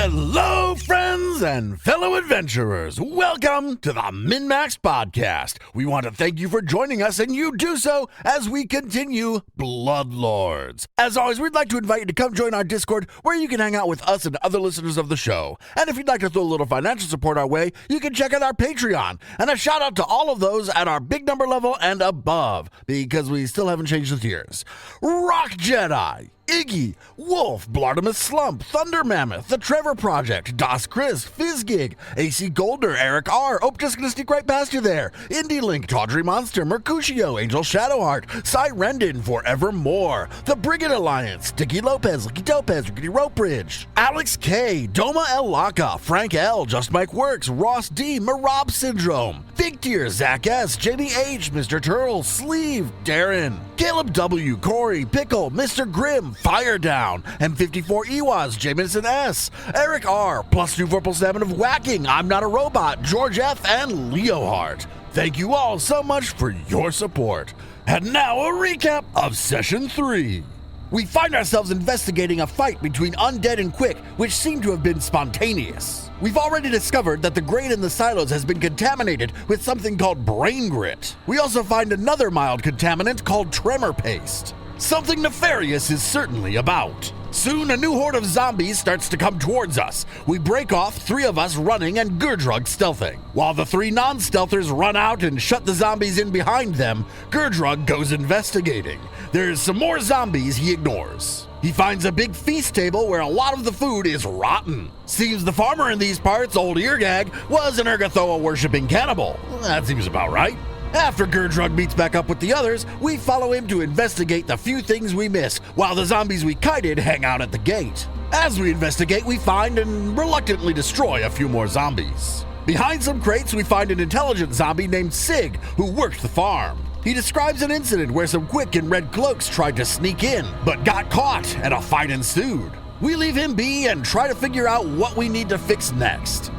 Hello, friends and fellow adventurers. Welcome to the MNmaxed podcast. We want to thank you for joining us, and you do so as we continue Blood Lords. As always, we'd like to invite you to come join our Discord, where you can hang out with us and other listeners of the show. And if you'd like to throw a little financial support our way, you can check out our Patreon. And a shout out to all of those at our big number level and above, because we still haven't changed the tiers. Rock Jedi, Iggy, Wolf, Blartimus Slump, Thunder Mammoth, The Trevor Project, Das Chris, Fizzgig, AC Golder, Eric R. Oh, just gonna sneak right past you there. Indie Link, Tawdry Monster, Mercutio, Angel Shadowheart, Cy Rendon, Forevermore, The Brigand Alliance, Dicky Lopez, Licky Topez, Rickety Rope Bridge, Alex K, Doma El Laka, Frank L, Just Mike Works, Ross D, Marab Syndrome, Big Tier, Zach S, Jenny H, Mr. Turtle, Sleeve, Darren, Caleb W, Corey, Pickle, Mr. Grimm, Fire Down, M54 Ewas, Jamison S, Eric R, plus 24/7 of Whacking, I'm Not a Robot, George F, and Leo Hart. Thank you all so much for your support. And now a recap of Session 3. We find ourselves investigating a fight between Undead and Quick, which seemed to have been spontaneous. We've already discovered that the grain in the silos has been contaminated with something called brain grit. We also find another mild contaminant called tremor paste. Something nefarious is certainly about. Soon, a new horde of zombies starts to come towards us. We break off, 3 of us running and Greydirge stealthing. While the 3 non-stealthers run out and shut the zombies in behind them, Greydirge goes investigating. There's some more zombies he ignores. He finds a big feast table where a lot of the food is rotten. Seems the farmer in these parts, Old Eargag, was an Ergothoa-worshipping cannibal. That seems about right. After Greydirge meets back up with the others, we follow him to investigate the few things we miss, while the zombies we kited hang out at the gate. As we investigate, we find and reluctantly destroy a few more zombies. Behind some crates, we find an intelligent zombie named Sig, who worked the farm. He describes an incident where some Quick in red cloaks tried to sneak in, but got caught and a fight ensued. We leave him be and try to figure out what we need to fix next.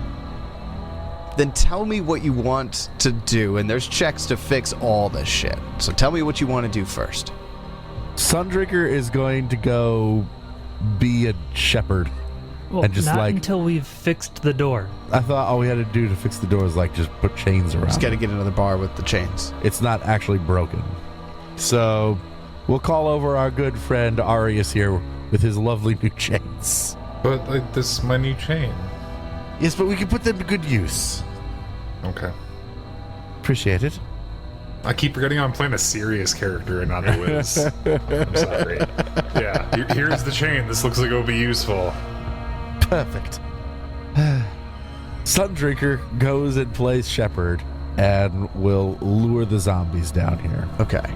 Then tell me what you want to do, and there's checks to fix all this shit. So tell me what you want to do first. Sundrinker is going to go be a shepherd. Well, and just not like, until we've fixed the door. I thought all we had to do to fix the door is like just put chains around. Just got to get another bar with the chains. It's not actually broken. So we'll call over our good friend Arius here with his lovely new chains. But like, this is my new chain. Yes, but we can put them to good use. Okay. Appreciate it. I keep forgetting I'm playing a serious character and not a whiz. I'm sorry. Yeah, here's the chain. This looks like it'll be useful. Perfect. Sundrinker goes and plays shepherd and will lure the zombies down here. Okay.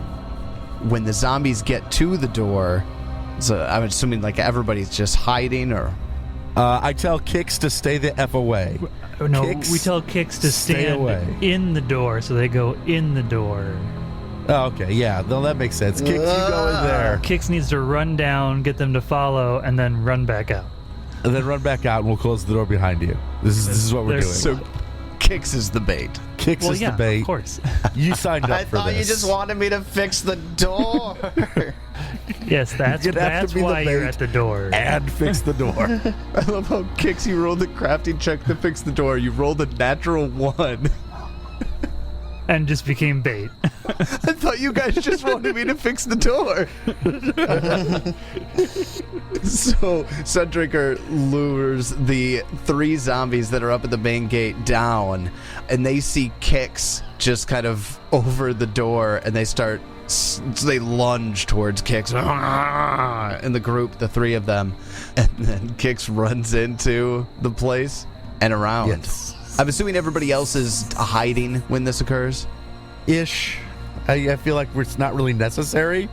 When the zombies get to the door, so I'm assuming like everybody's just hiding, or... I tell Kix to stay the F away. No, Kix, we tell Kix to stay stand away. in the door, so they go in the door. Oh, okay, yeah, no, that makes sense. Kix, you go in there. Kix needs to run down, get them to follow, and then run back out. And then run back out, and we'll close the door behind you. This is what we're doing. So Kix is the bait. Kix Well, is yeah, the bait. of course. You signed up I for thought this. you just wanted me to fix the door. Yes, that's You'd have to be the why you're bait at the door. and fix the door. I love how Kix, you rolled the crafting check to fix the door. You rolled a natural 1. And just became bait. I thought you guys just wanted me to fix the door. So Sundrinker lures the 3 zombies that are up at the main gate down, and they see Kix just kind of over the door, and they lunge towards Kix in the group, the 3 of them, and then Kix runs into the place and around. Yes. I'm assuming everybody else is hiding when this occurs. Ish. I feel like it's not really necessary.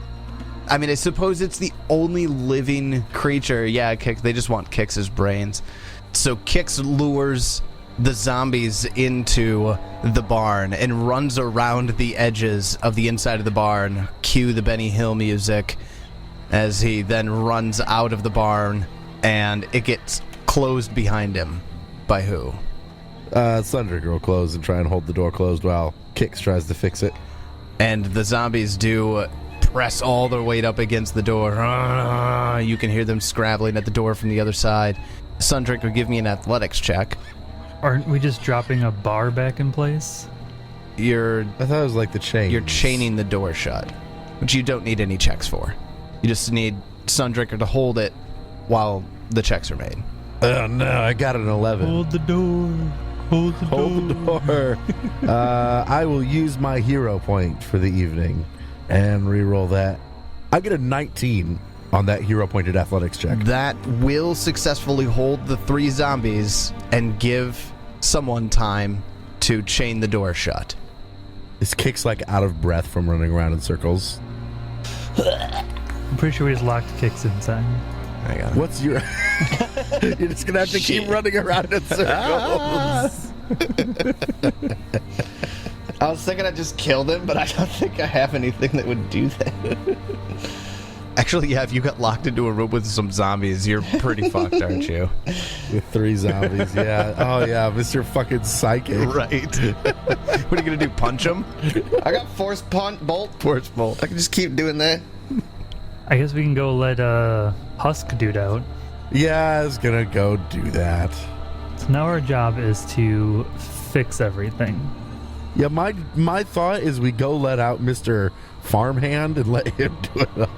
I mean, I suppose it's the only living creature. Yeah, Kix, they just want Kix's brains. So Kix lures the zombies into the barn and runs around the edges of the inside of the barn. Cue the Benny Hill music as he then runs out of the barn, and it gets closed behind him. By who? Sundrinker will close and try and hold the door closed while Kix tries to fix it. And the zombies do press all their weight up against the door. You can hear them scrabbling at the door from the other side. Sundrick, give me an athletics check. Aren't we just dropping a bar back in place? You're I thought it was like the chain. You're chaining the door shut, which you don't need any checks for. You just need Sundricker to hold it while the checks are made. Oh no, I got an 11. Hold the door. Hold the door. Hold the door. I will use my hero point for the evening and re-roll that. I get a 19 on that hero pointed athletics check. That will successfully hold the 3 zombies and give someone time to chain the door shut. This Kick's like out of breath from running around in circles. I'm pretty sure we just locked Kicks inside. I got it. What's your... You're just going to have to keep running around in circles. I was thinking I'd just kill them, but I don't think I have anything that would do that. Actually, yeah, if you got locked into a room with some zombies, you're pretty fucked, aren't you? With 3 zombies, yeah. Oh, yeah, Mr. fucking Psychic. Right. What are you going to do, punch them? I got force bolt. Force bolt. I can just keep doing that. I guess we can go let Husk dude out. Yeah, I was going to go do that. So now our job is to fix everything. Yeah, my thought is we go let out Mr. Farmhand and let him do it.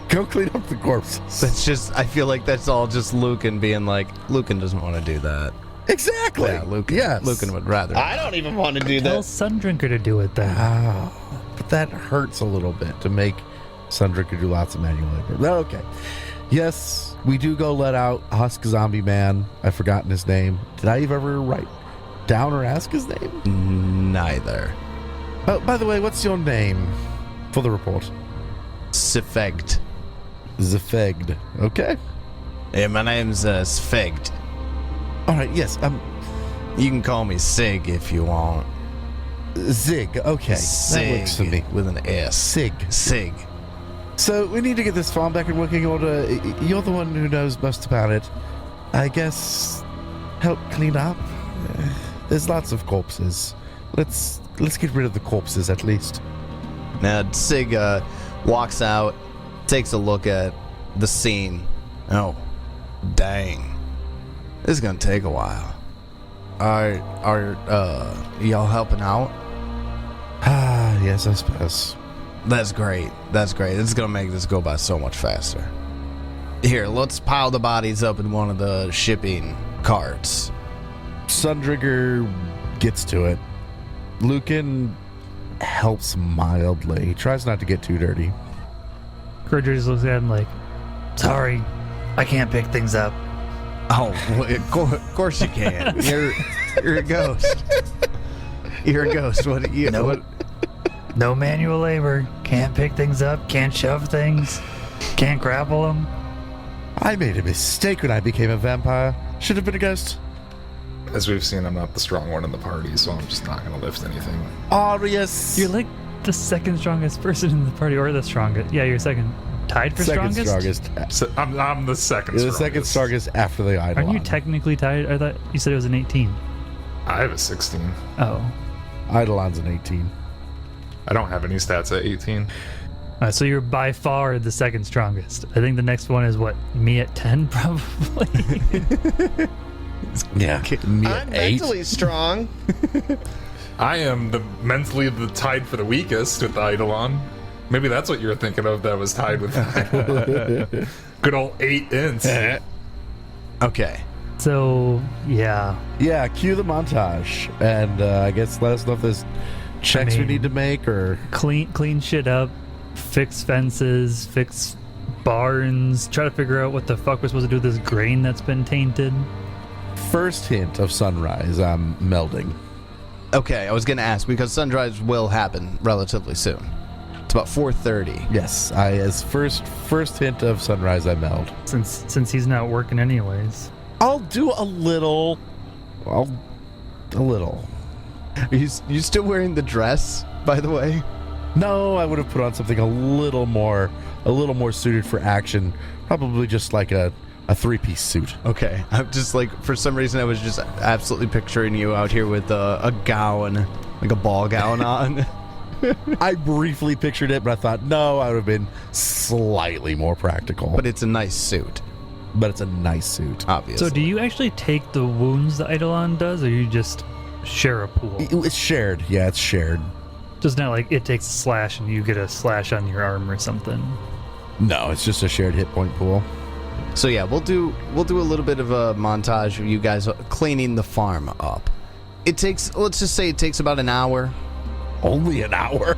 Go clean up the corpses. That's just, I feel like that's all just Lucan being like, Lucan doesn't want to do that. Exactly. Yeah, Lucan. Yes. Lucan would rather. I don't even want to do Tell that. Sundrinker to do it then. Oh, but that hurts a little bit to make Sundricker do lots of manual labor. But okay. Yes, we do go let out Husk Zombie Man. I've forgotten his name. Did I ever write down or ask his name? Neither. Oh, by the way, what's your name for the report? Sfegd. Zafegd. Okay. Hey, my name's Sfegd. All right. Yes. You can call me Sig if you want. Zig. Okay. Sig That works for me. with an S. Sig. Sig. So we need to get this farm back in working order. You're the one who knows most about it. I guess help clean up. There's lots of corpses. Let's get rid of the corpses at least. Now Sig walks out, takes a look at the scene. Oh, dang! This is gonna take a while. Are y'all helping out? Ah, yes, I suppose. That's great. That's great. It's gonna make this go by so much faster. Here, let's pile the bodies up in one of the shipping carts. Sundrigger gets to it. Lucan helps mildly. He tries not to get too dirty. Greydirge just looks at him like, sorry, I can't pick things up. Oh, well, of course you can. You're a ghost. You're a ghost. What you? No. What? No manual labor. Can't pick things up. Can't shove things. Can't grapple them. I made a mistake when I became a vampire. Should have been a ghost. As we've seen, I'm not the strong one in the party, so I'm just not going to lift anything. Arius. You're like the second strongest person in the party, or the strongest. Yeah, you're second. Tied for second strongest? strongest. So I'm the second You're the strongest. second strongest after the Eidolon. Aren't you technically tied? I thought you said it was an 18. I have a 16. Oh. Eidolon's an 18. I don't have any stats at 18. So you're by far the second strongest. I think the next one is what? Me at 10, probably? Yeah. Me I'm at 8. mentally strong. I am mentally tied for the weakest with the Eidolon. Maybe that's what you were thinking of that was tied with good old 8 ints. Okay. So, yeah. Yeah, cue the montage. And I guess let us know if there's checks we mean- need to make or... Clean shit up. Fix fences. Fix barns. Try to figure out what the fuck we're supposed to do with this grain that's been tainted. First hint of sunrise, I'm melding. Okay, I was gonna ask because sunrise will happen relatively soon. It's about 4:30. Yes, as first hint of sunrise, I meld. Since he's not working anyways. I'll do a little. A little. Are you still wearing the dress, by the way? No, I would have put on something a little more suited for action. Probably just like a 3-piece suit. Okay. I'm just like, for some reason, I was just absolutely picturing you out here with a gown, like a ball gown on. I briefly pictured it, but I thought, no, I would have been slightly more practical. But it's a nice suit. but it's a nice suit. obviously. So do you actually take the wounds the Eidolon does, or you just share a pool? It's shared. Yeah, it's shared. Just not like it takes a slash and you get a slash on your arm or something. No, it's just a shared hit point pool. So yeah, we'll do a little bit of a montage of you guys cleaning the farm up. Let's just say it takes about an hour. Only an hour?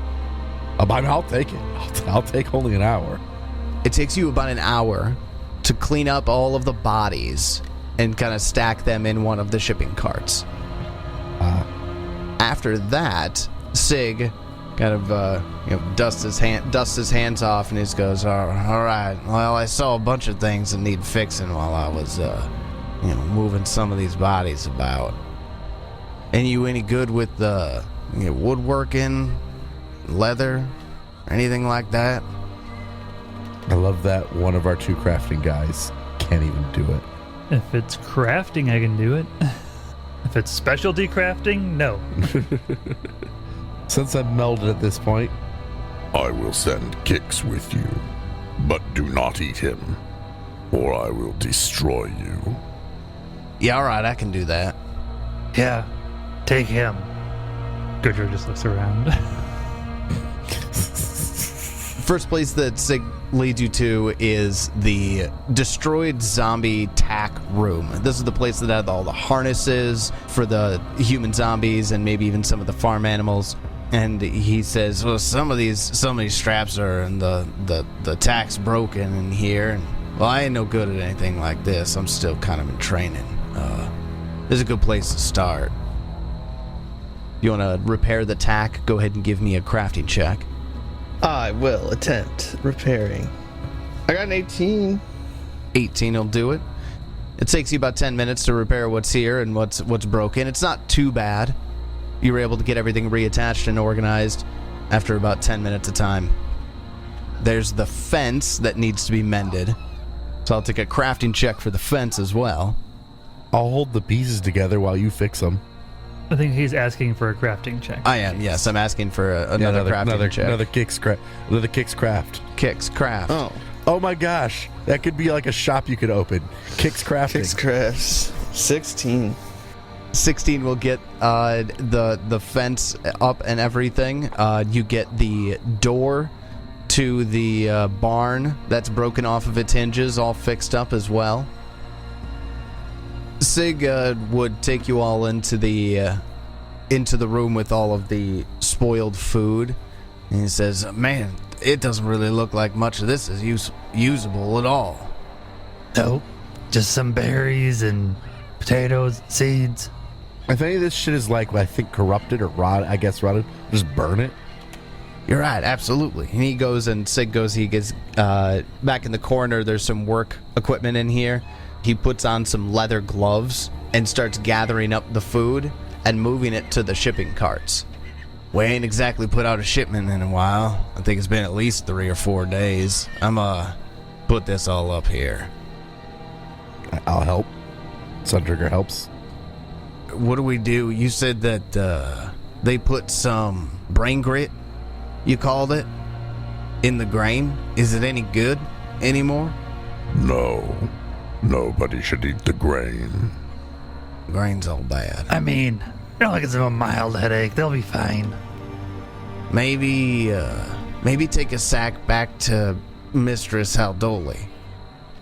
I'll take it. I'll take only an hour. It takes you about an hour to clean up all of the bodies and kind of stack them in one of the shipping carts. After that, Sig kind of dusts his hands off and he just goes, all right, well, I saw a bunch of things that need fixing while I was moving some of these bodies about. And you any good with woodworking, leather, anything like that? I love that one of our two crafting guys can't even do it. If it's crafting, I can do it. If it's specialty crafting, no. Since I'm melded at this point, I will send Kix with you, but do not eat him, or I will destroy you. Yeah, all right, I can do that. Yeah, take him. Greydirge just looks around. First place that Sig leads you to is the destroyed zombie tack room. This is the place that had all the harnesses for the human zombies and maybe even some of the farm animals. And he says, well, some of these straps are and the tack's broken in here. And, well, I ain't no good at anything like this. I'm still kind of in training. This is a good place to start. You want to repair the tack? Go ahead and give me a crafting check. I will attempt repairing. I got an 18. 18 will do it. It takes you about 10 minutes to repair what's here and what's broken. It's not too bad. You were able to get everything reattached and organized after about 10 minutes of time. There's the fence that needs to be mended. So I'll take a crafting check for the fence as well. I'll hold the pieces together while you fix them. I think he's asking for a crafting check. I am, yes. I'm asking for another crafting check. Another Kix craft. Kix craft. Oh my gosh. That could be like a shop you could open. Kix crafting. Kix crafts. 16. 16 will get the fence up and everything. You get the door to the barn that's broken off of its hinges all fixed up as well. Sig would take you all into the room with all of the spoiled food, and he says, man, it doesn't really look like much of this is usable at all. Nope. Just some berries and potatoes, seeds. If any of this shit is like, I think, corrupted or rotted, just burn it. You're right, absolutely. And he goes and Sig goes, he gets back in the corner, there's some work equipment in here. He puts on some leather gloves and starts gathering up the food and moving it to the shipping carts. We ain't exactly put out a shipment in a while. I think it's been at least 3 or 4 days. I'm put this all up here. I'll help. Suntrigger helps. What do we do? You said that they put some brain grit, you called it, in the grain. Is it any good anymore? No. Nobody should eat the grain. Grain's all bad. I mean, they're only gonna have a mild headache. They'll be fine. Maybe take a sack back to Mistress Haldoli.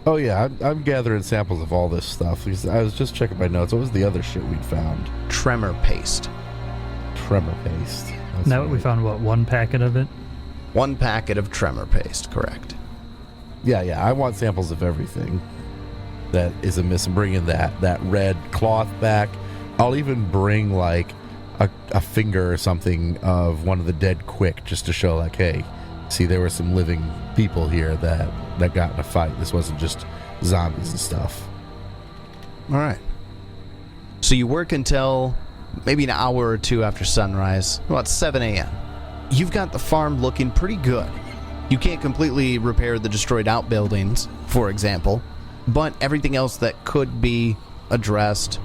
Oh yeah, I'm gathering samples of all this stuff. Because I was just checking my notes. What was the other shit we'd found? Tremor paste. Tremor paste. That's Now right. we found, one packet of it? 1 packet of tremor paste, correct. Yeah, I want samples of everything that is amiss. And bringing that red cloth back. I'll even bring like a finger or something of one of the dead quick, just to show like, hey, see, there were some living people here that got in a fight. This wasn't just zombies and stuff. All right. So you work until maybe an hour or 2 after sunrise, about 7 a.m. You've got the farm looking pretty good. You can't completely repair the destroyed outbuildings, for example, but everything else that could be addressed,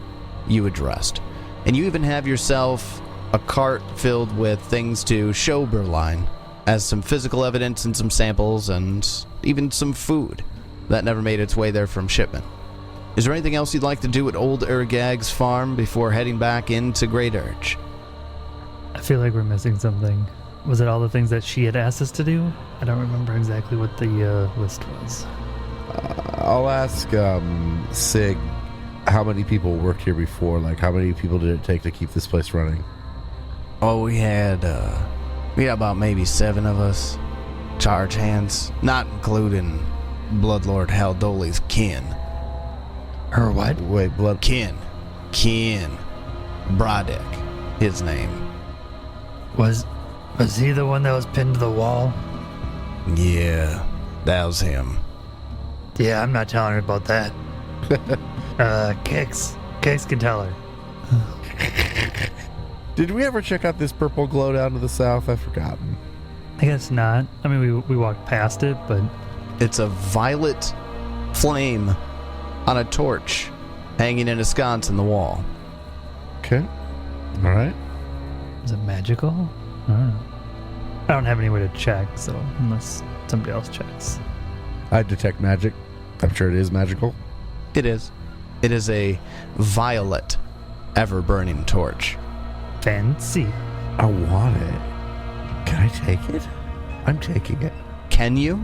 you addressed. And you even have yourself a cart filled with things to show Berline, as some physical evidence and some samples and even some food. that never made its way there from shipment. Is there anything else you'd like to do at Old Urgag's farm before heading back into Greydirge? I feel like we're missing something. Was it all the things that she had asked us to do? I don't remember exactly what the list was. I'll ask Sig how many people worked here before. Like, how many people did it take to keep this place running? Oh, we had about maybe 7 of us. Charge hands, not including Blood Lord Haldoli's kin. Her what? Wait, blood. Kin. Brodek, his name. Was he the one that was pinned to the wall? Yeah, that was him. Yeah, I'm not telling her about that. Kix can tell her. Did we ever check out this purple glow down to the south? I've forgotten. I guess not. I mean, we walked past it, but It's a violet flame on a torch hanging in a sconce in the wall. Okay. All right. is it magical? I don't know. I don't have any way to check, so unless somebody else checks. I detect magic. I'm sure it is magical. It is. It is a violet, ever-burning torch. Fancy. I want it. Can I take it? I'm taking it. Can you?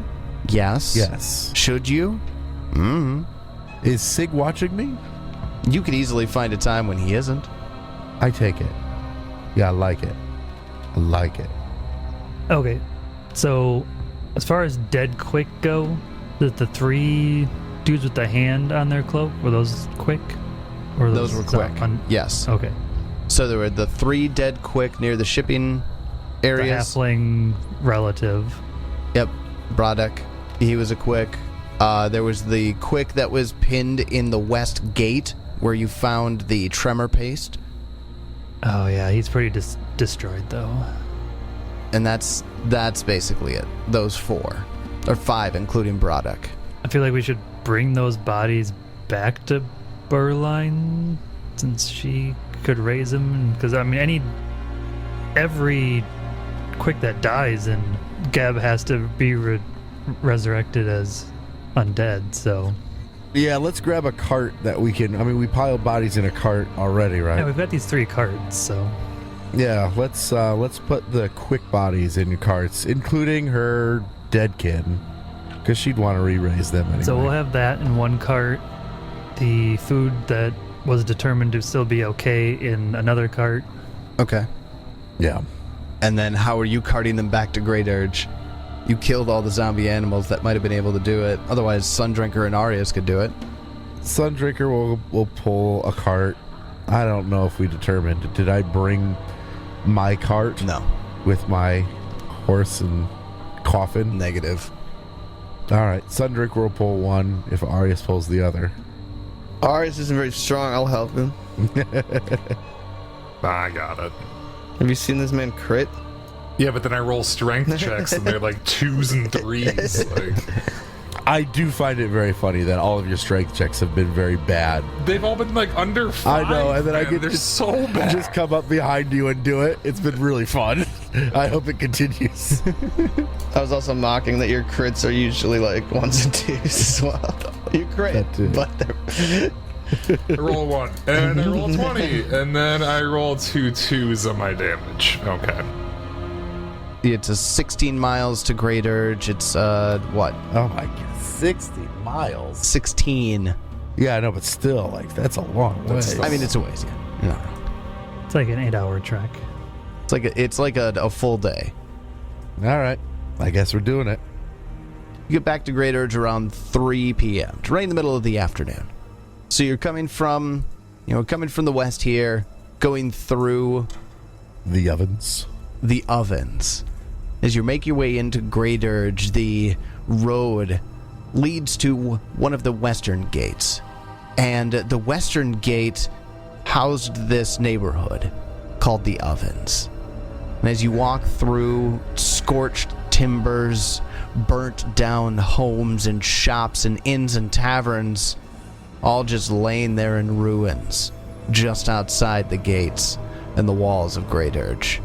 Yes. Yes. Should you? Is Sig watching me? You could easily find a time when he isn't. I take it. Yeah, I like it. I like it. Okay, so as far as dead quick go, the 3 dudes with the hand on their cloak, were those quick? Or Those were quick. Yes. Okay. So there were the 3 dead quick near the shipping The areas. halfling relative. Yep. Brodek. He was a quick. There was the quick that was pinned in the west gate where you found the tremor paste. Oh yeah, he's pretty destroyed though. And that's basically it. Those 4. Or 5, including Brodek. I feel like we should bring those bodies back to Berline since she could raise them. Because, I mean, every quick that dies and Gab has to be resurrected as undead, so... Yeah, let's grab a cart that we can... I mean, we piled bodies in a cart already, right? Yeah, we've got these 3 carts, so... Yeah, let's put the quick bodies in carts, including her dead kin, because she'd want to re-raise them anyway. So we'll have that in one cart. The food that was determined to still be okay in another cart. Okay. Yeah. And then how are you carting them back to Greydirge? You killed all the zombie animals that might have been able to do it. Otherwise, Sundrinker and Arius could do it. Sundrinker will pull a cart. I don't know if we determined. Did I bring my cart? No. With my horse and coffin? Negative. All right. Sundrinker will pull one if Arius pulls the other. Arius isn't very strong. I'll help him. I got it. Have you seen this man crit? Yeah, but then I roll strength checks and they're like 2s and 3s. Like, I do find it very funny that all of your strength checks have been very bad. they've all been like under 5. I know, and then I man. get they're to so bad. just come up behind you and do it. It's been really fun. I hope it continues. I was also mocking that your crits are usually like 1s and 2s as well. You crit, That too. but they're... I roll 1, and I roll 20, and then I roll 2 2s on my damage. Okay. It's a 16 miles to Greydirge. It's, what? Oh my god, 60 miles. 16. Yeah, I know, but still, like, that's a long way. I mean, it's a ways, yeah. No. It's like an 8-hour trek. It's like a full day. All right, I guess we're doing it. You get back to Greydirge around 3 p.m. It's right in the middle of the afternoon. So you're coming from the west here, going through The ovens. the ovens. As you make your way into Greydirge, the road leads to one of the western gates. And the western gate housed this neighborhood called the Ovens. And as you walk through scorched timbers, burnt down homes and shops and inns and taverns, all just laying there in ruins, just outside the gates and the walls of Greydirge.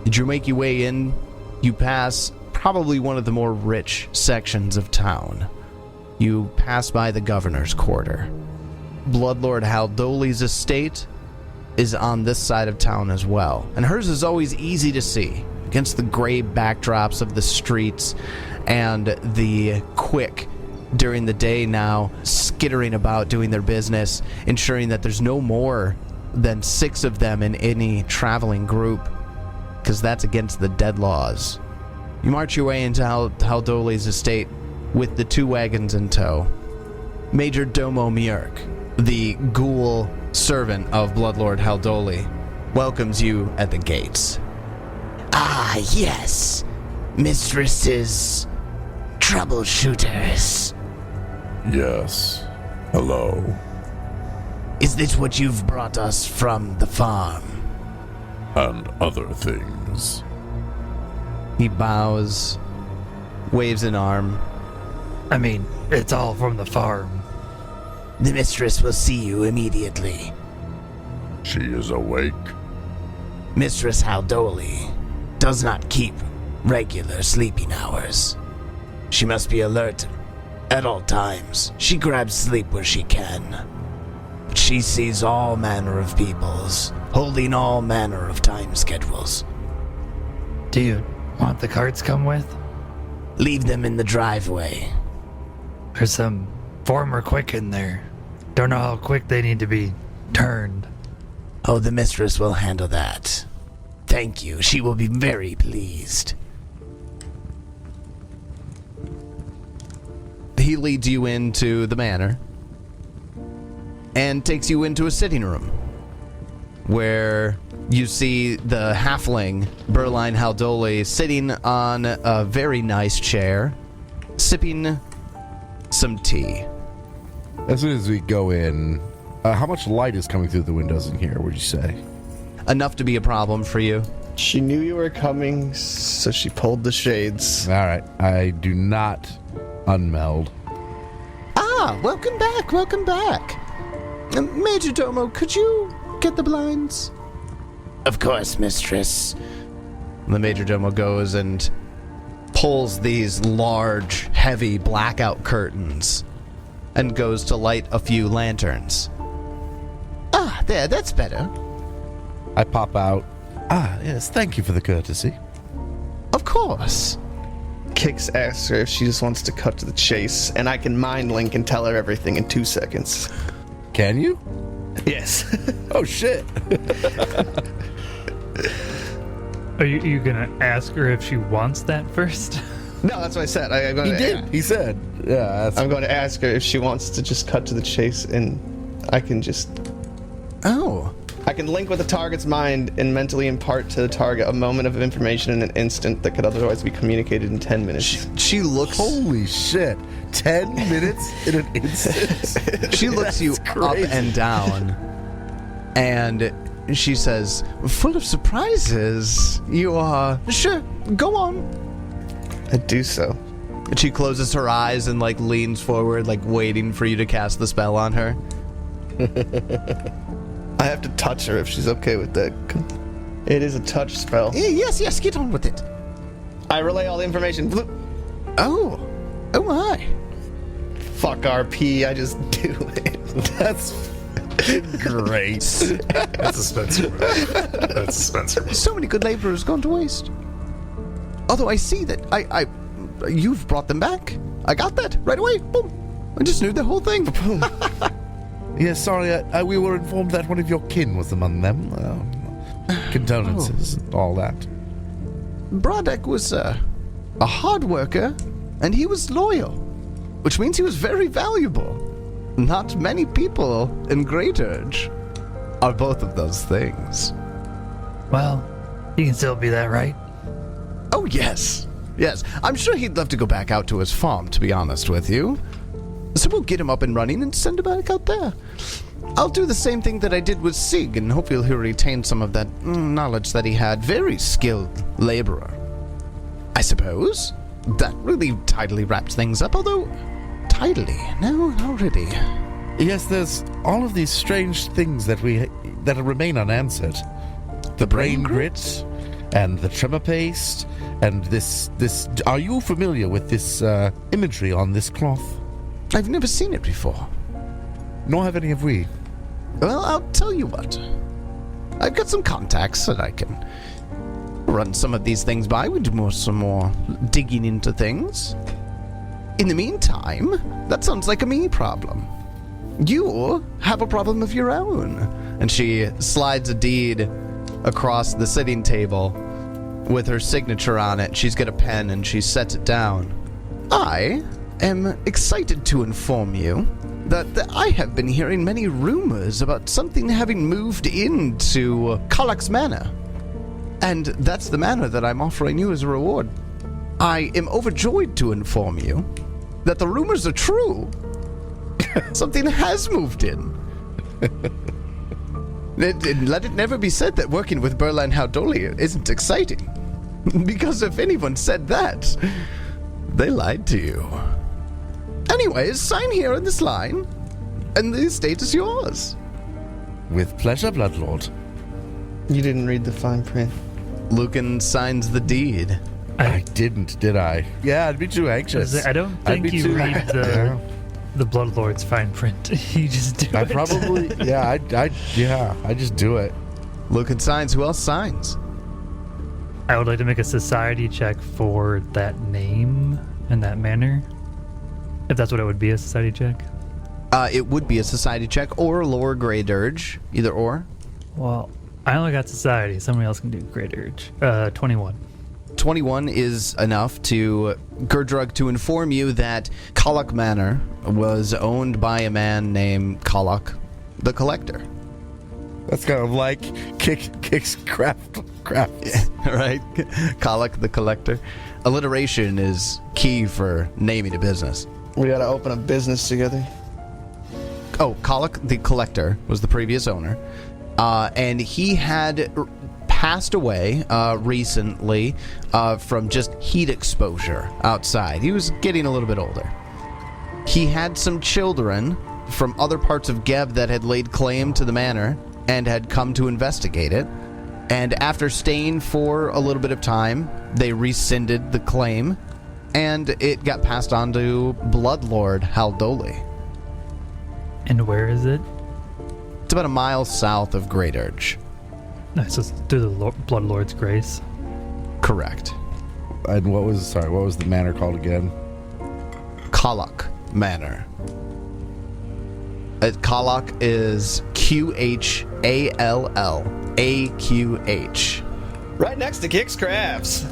As you make your way in, you pass probably one of the more rich sections of town. you pass by the governor's quarter. Blood Lord Haldoli's estate is on this side of town as well, and hers is always easy to see against the gray backdrops of the streets and the quick during the day now skittering about doing their business, ensuring that there's no more than 6 of them in any traveling group, because that's against the dead laws. You march your way into Haldoli's estate with the 2 wagons in tow. Major Domo Mjörk, the ghoul servant of Blood Lord Haldoli, welcomes you at the gates. Ah, yes. Mistresses, troubleshooters. Yes. Hello. Is this what you've brought us from the farm? And other things. He bows, waves an arm. I mean, it's all from the farm. The mistress will see you immediately. She is awake. Mistress Haldoli does not keep regular sleeping hours. She must be alert at all times. She grabs sleep where she can. She sees all manner of peoples, holding all manner of time schedules. Do you want the carts come with? Leave them in the driveway. There's some former quick in there. Don't know how quick they need to be turned. Oh, the mistress will handle that. Thank you. She will be very pleased. He leads you into the manor and takes you into a sitting room where you see the halfling Berline Haldoli sitting on a very nice chair, sipping some tea. As soon as we go in, how much light is coming through the windows in here, would you say? Enough to be a problem for you. She knew you were coming, so she pulled the shades. All right. I do not unmeld. Ah, welcome back, welcome back. Major Domo, could you get the blinds? Of course, mistress. The Major Domo goes and pulls these large, heavy blackout curtains and goes to light a few lanterns. Ah, there, that's better. I pop out. Ah, yes, thank you for the courtesy. Of course. Kix asks her if she just wants to cut to the chase, and I can mind link and tell her everything in 2 seconds. Can you? Yes. Oh, shit. Are you gonna ask her if she wants that first? No, that's what I said. I'm going He did. He said. Yeah, I'm going to ask her if she wants to just cut to the chase, and I can just... Oh. I can link with the target's mind and mentally impart to the target a moment of information in an instant that could otherwise be communicated in 10 minutes. She looks... Holy shit. 10 minutes in an instant? She looks you up and down, and she says, full of surprises. You are... Sure, go on. I do so. And she closes her eyes and, like, leans forward, like, waiting for you to cast the spell on her. I have to touch her if she's okay with that. It is a touch spell. Yes, get on with it. I relay all the information. Oh my. Fuck RP, I just do it. That's great. That's a Spencer move. That's a Spencer move. So many good laborers gone to waste. Although I see that you've brought them back. I got that right away. Boom. I just knew the whole thing. Boom. Yes, sorry, we were informed that one of your kin was among them. Condolences and all that. Brodek was a hard worker, and he was loyal, which means he was very valuable. Not many people in Greydirge are both of those things. Well, you can still be that, right? Oh, yes. Yes, I'm sure he'd love to go back out to his farm, to be honest with you. So we'll get him up and running and send him back out there. I'll do the same thing that I did with Sig, and hopefully he'll retain some of that knowledge that he had. Very skilled laborer. I suppose that really tidily wraps things up, although... Tidily? No, not really. Yes, there's all of these strange things that remain unanswered. The brain grit and the tremor paste and this. Are you familiar with this imagery on this cloth? I've never seen it before. Nor have any of we. Well, I'll tell you what. I've got some contacts that I can run some of these things by. We do some more digging into things. In the meantime, that sounds like a me problem. You have a problem of your own. And she slides a deed across the sitting table with her signature on it. She's got a pen and she sets it down. I am excited to inform you that I have been hearing many rumors about something having moved into Kalak's manor. And that's the manor that I'm offering you as a reward. I am overjoyed to inform you that the rumors are true. Something has moved in. Let it never be said that working with Berline Haldoli isn't exciting. Because if anyone said that, they lied to you. Anyways, sign here on this line, and the estate is yours. With pleasure, Blood Lord. You didn't read the fine print. Lucan signs the deed. I didn't, did I? Yeah, I'd be too anxious. I don't I'd think be you too- read the Blood Lord's fine print. You just do I it. probably, yeah, I just do it. Lucan signs. Who else signs? I would like to make a society check for that name and that manor. If that's what it would be, a society check. It would be a society check or lore Greydirge, either or. Well, I only got society. Somebody else can do Greydirge. 21. 21 is enough to Gurdrug to inform you that Kalak Manor was owned by a man named Kalak the Collector. That's kind of like Kick's craft. Right? Kalak the Collector. Alliteration is key for naming a business. We gotta open a business together. Oh, Kalak the Collector was the previous owner. And he had passed away recently from just heat exposure outside. He was getting a little bit older. He had some children from other parts of Geb that had laid claim to the manor and had come to investigate it. And after staying for a little bit of time, they rescinded the claim, and it got passed on to Blood Lord Haldoli. And where is it? It's about a mile south of Greydirge. Nice. So it's through the Blood Lord's grace. Correct. And what was the manor called again? Kalak Manor. Kalak is QHALLAQH. Right next to Kix Crafts.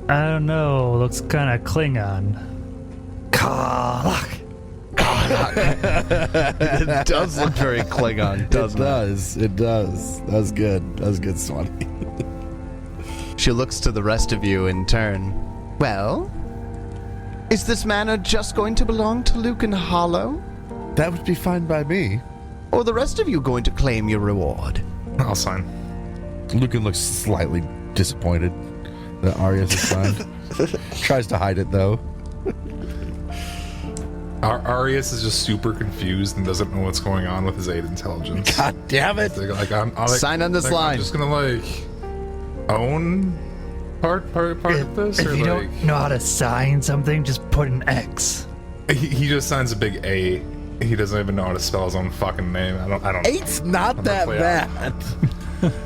I don't know. Looks kind of Klingon. Kalak. It does look very Klingon, doesn't it? It does. That was good. That was good, Swanee. She looks to the rest of you in turn. Well, is this manor just going to belong to Lucan Hollow? That would be fine by me. Or the rest of you going to claim your reward? I'll sign. Lucan looks slightly disappointed that Arias is signed. Tries to hide it, though. Arias is just super confused and doesn't know what's going on with his 8 intelligence. God damn it! Like, I'm Sign on this like, line. I'm just gonna own part of this, or If you don't know how to sign something, just put an X. he just signs a big A. He doesn't even know how to spell his own fucking name. I don't. 8's not I'm that gonna play out.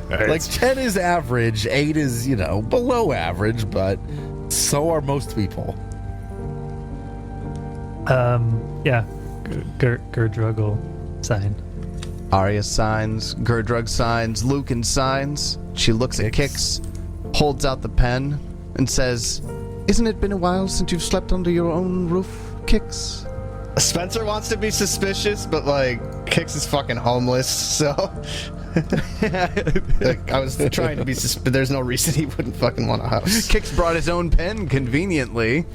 bad. Like 10 is average, 8 is, below average, but so are most people. Yeah. Gurdrug will sign. Arias signs, Gurdrug signs, Lucan signs. She looks at Kix, holds out the pen, and says, "Isn't it been a while since you've slept under your own roof, Kix?" Spencer wants to be suspicious, but Kix is fucking homeless, so I was trying to be but there's no reason he wouldn't fucking want a house. Kix brought his own pen conveniently.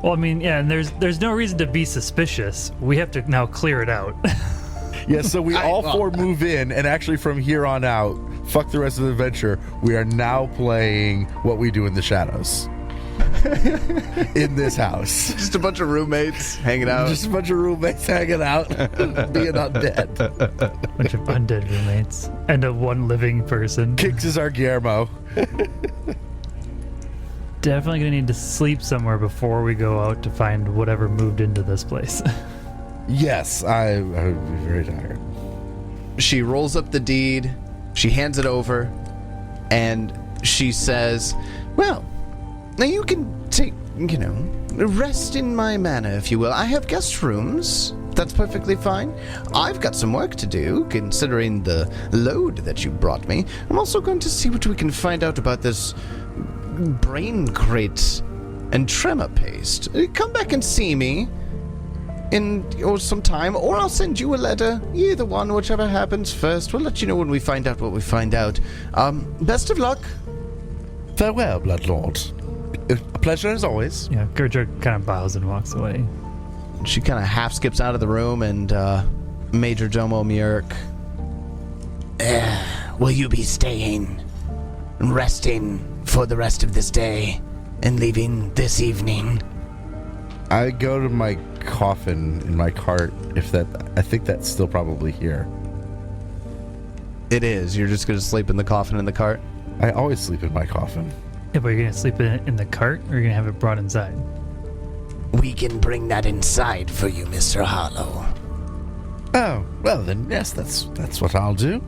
Well, I mean, yeah, and there's no reason to be suspicious. We have to now clear it out. Yeah, so we all four move in, and actually from here on out, fuck the rest of the adventure, we are now playing What We Do in the Shadows. In this house. Just a bunch of roommates hanging out. Just a bunch of roommates hanging out, being undead. Bunch of undead roommates. And a one living person. Kix is our Guillermo. definitely gonna need to sleep somewhere before we go out to find whatever moved into this place. Yes, I would be very tired. She rolls up the deed, she hands it over, and she says, well, now you can take, rest in my manor, if you will. I have guest rooms. That's perfectly fine. I've got some work to do, considering the load that you brought me. I'm also going to see what we can find out about this brain crate and tremor paste. Come back and see me or some time, or I'll send you a letter. Either one, whichever happens first. We'll let you know when we find out what we find out. Best of luck. Farewell, Blood Lord. A pleasure as always. Yeah, Greydirge kind of bows and walks away. She kind of half skips out of the room, and Major Domo Murk. Will you be staying and resting for the rest of this day and leaving this evening? I go to my coffin in my cart. I think that's still probably here. It is. You're just going to sleep in the coffin in the cart? I always sleep in my coffin. Yeah, but you're gonna sleep in the cart, or you're gonna have it brought inside? We can bring that inside for you, Mr. Hollow. Oh, well then, yes, that's what I'll do.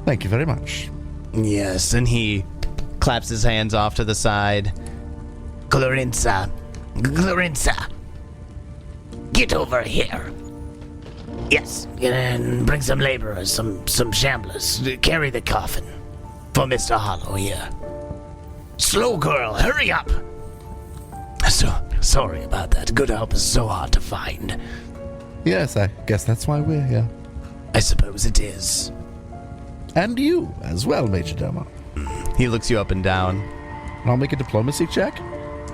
Thank you very much. Yes, and he claps his hands off to the side. Clarissa, get over here. Yes, and bring some laborers, some shamblers. Carry the coffin for Mr. Hollow here. Slow girl, hurry up. So sorry about that. Good help is so hard to find. Yes, I guess that's why we're here. I suppose it is. And you as well, Major Domo. He looks you up and down. I'll make a diplomacy check.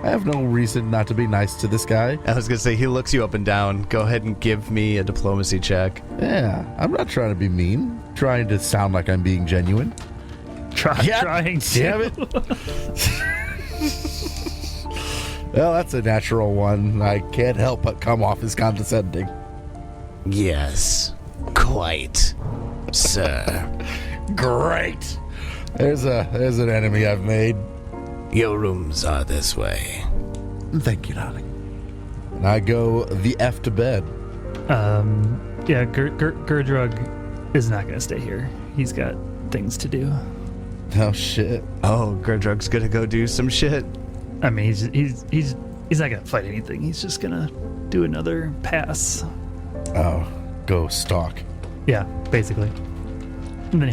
I have no reason not to be nice to this guy. I was going to say, he looks you up and down. Go ahead and give me a diplomacy check. Yeah, I'm not trying to be mean. Trying to sound like I'm being genuine. Trying to. Damn it. Well, that's a natural one. I can't help but come off as condescending. Yes, quite, sir. Great. There's an enemy I've made. Your rooms are this way. Thank you, darling. And I go the F to bed. Yeah, Greydirge is not gonna stay here. He's got things to do. Oh shit. Oh, Greydirge's going to go do some shit. I mean, he's not gonna fight anything. He's just gonna do another pass. Oh, go stalk. Yeah, basically. And then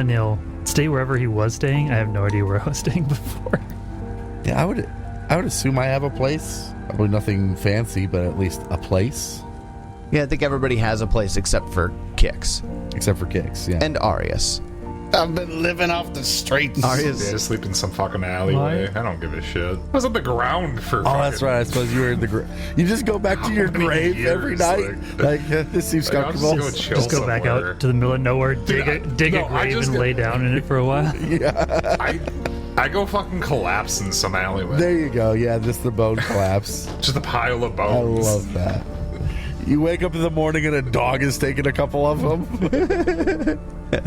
he'll stay wherever he was staying. I have no idea where I was staying before. Yeah, I would assume I have a place. Probably nothing fancy, but at least a place. Yeah, I think everybody has a place except for Kix. Except for Kix, yeah. And Arius. I've been living off the streets. Arius. Yeah, sleep in some fucking alleyway. What? I don't give a shit. I was on the ground for. Oh, that's right. I suppose you were in the grave. You just go back to your many grave years, every night. This seems I'll comfortable. just go chill Just go back somewhere. out to the middle of nowhere, dig a grave and lay down in it for a while. I go fucking collapse in some alleyway. There you go. Yeah, just the bone collapse. Just a pile of I bones. love that. You wake up in the morning and a dog is taking a couple of them.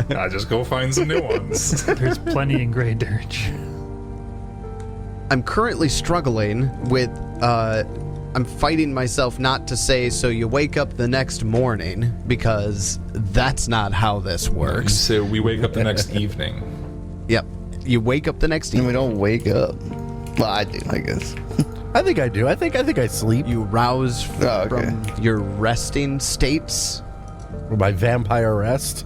I just go find some new ones. There's plenty in Greydirge. I'm currently struggling with, I'm fighting myself not to say, so you wake up the next morning, because that's not how this works. So we wake up the next evening. Yep. You wake up the next And we evening. don't wake up. Well, I do, I guess. I think I do. I think I sleep. You rouse Oh, okay. from your resting states. Or my vampire rest.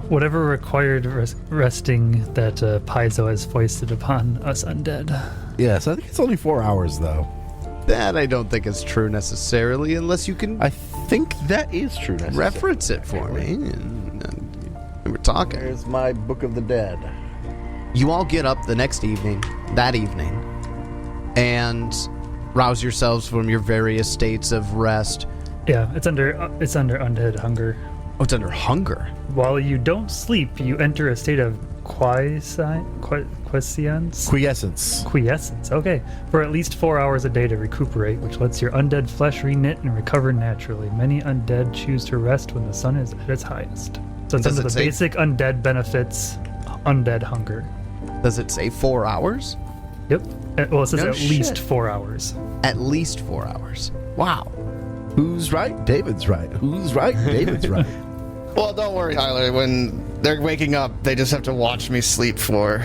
Whatever required resting that Paizo has foisted upon us undead. Yes, I think it's only 4 hours though. That I don't think is true necessarily, unless you can I think that is true. reference it for me. And we're talking. There's my Book of the Dead. You all get up the next evening, and rouse yourselves from your various states of rest. Yeah, it's under undead hunger. Oh, it's under hunger. While you don't sleep, you enter a state of quiescence. Quiescence. Okay, for at least 4 hours a day to recuperate, which lets your undead flesh reknit and recover naturally. Many undead choose to rest when the sun is at its highest. So it's Does under it the say- basic undead benefits, undead hunger. Does it say 4 hours? Yep. Well, it says No at least shit. 4 hours. At least 4 hours. Wow. Who's right? David's right. Who's right? David's right. Well, don't worry, Tyler. When they're waking up, they just have to watch me sleep for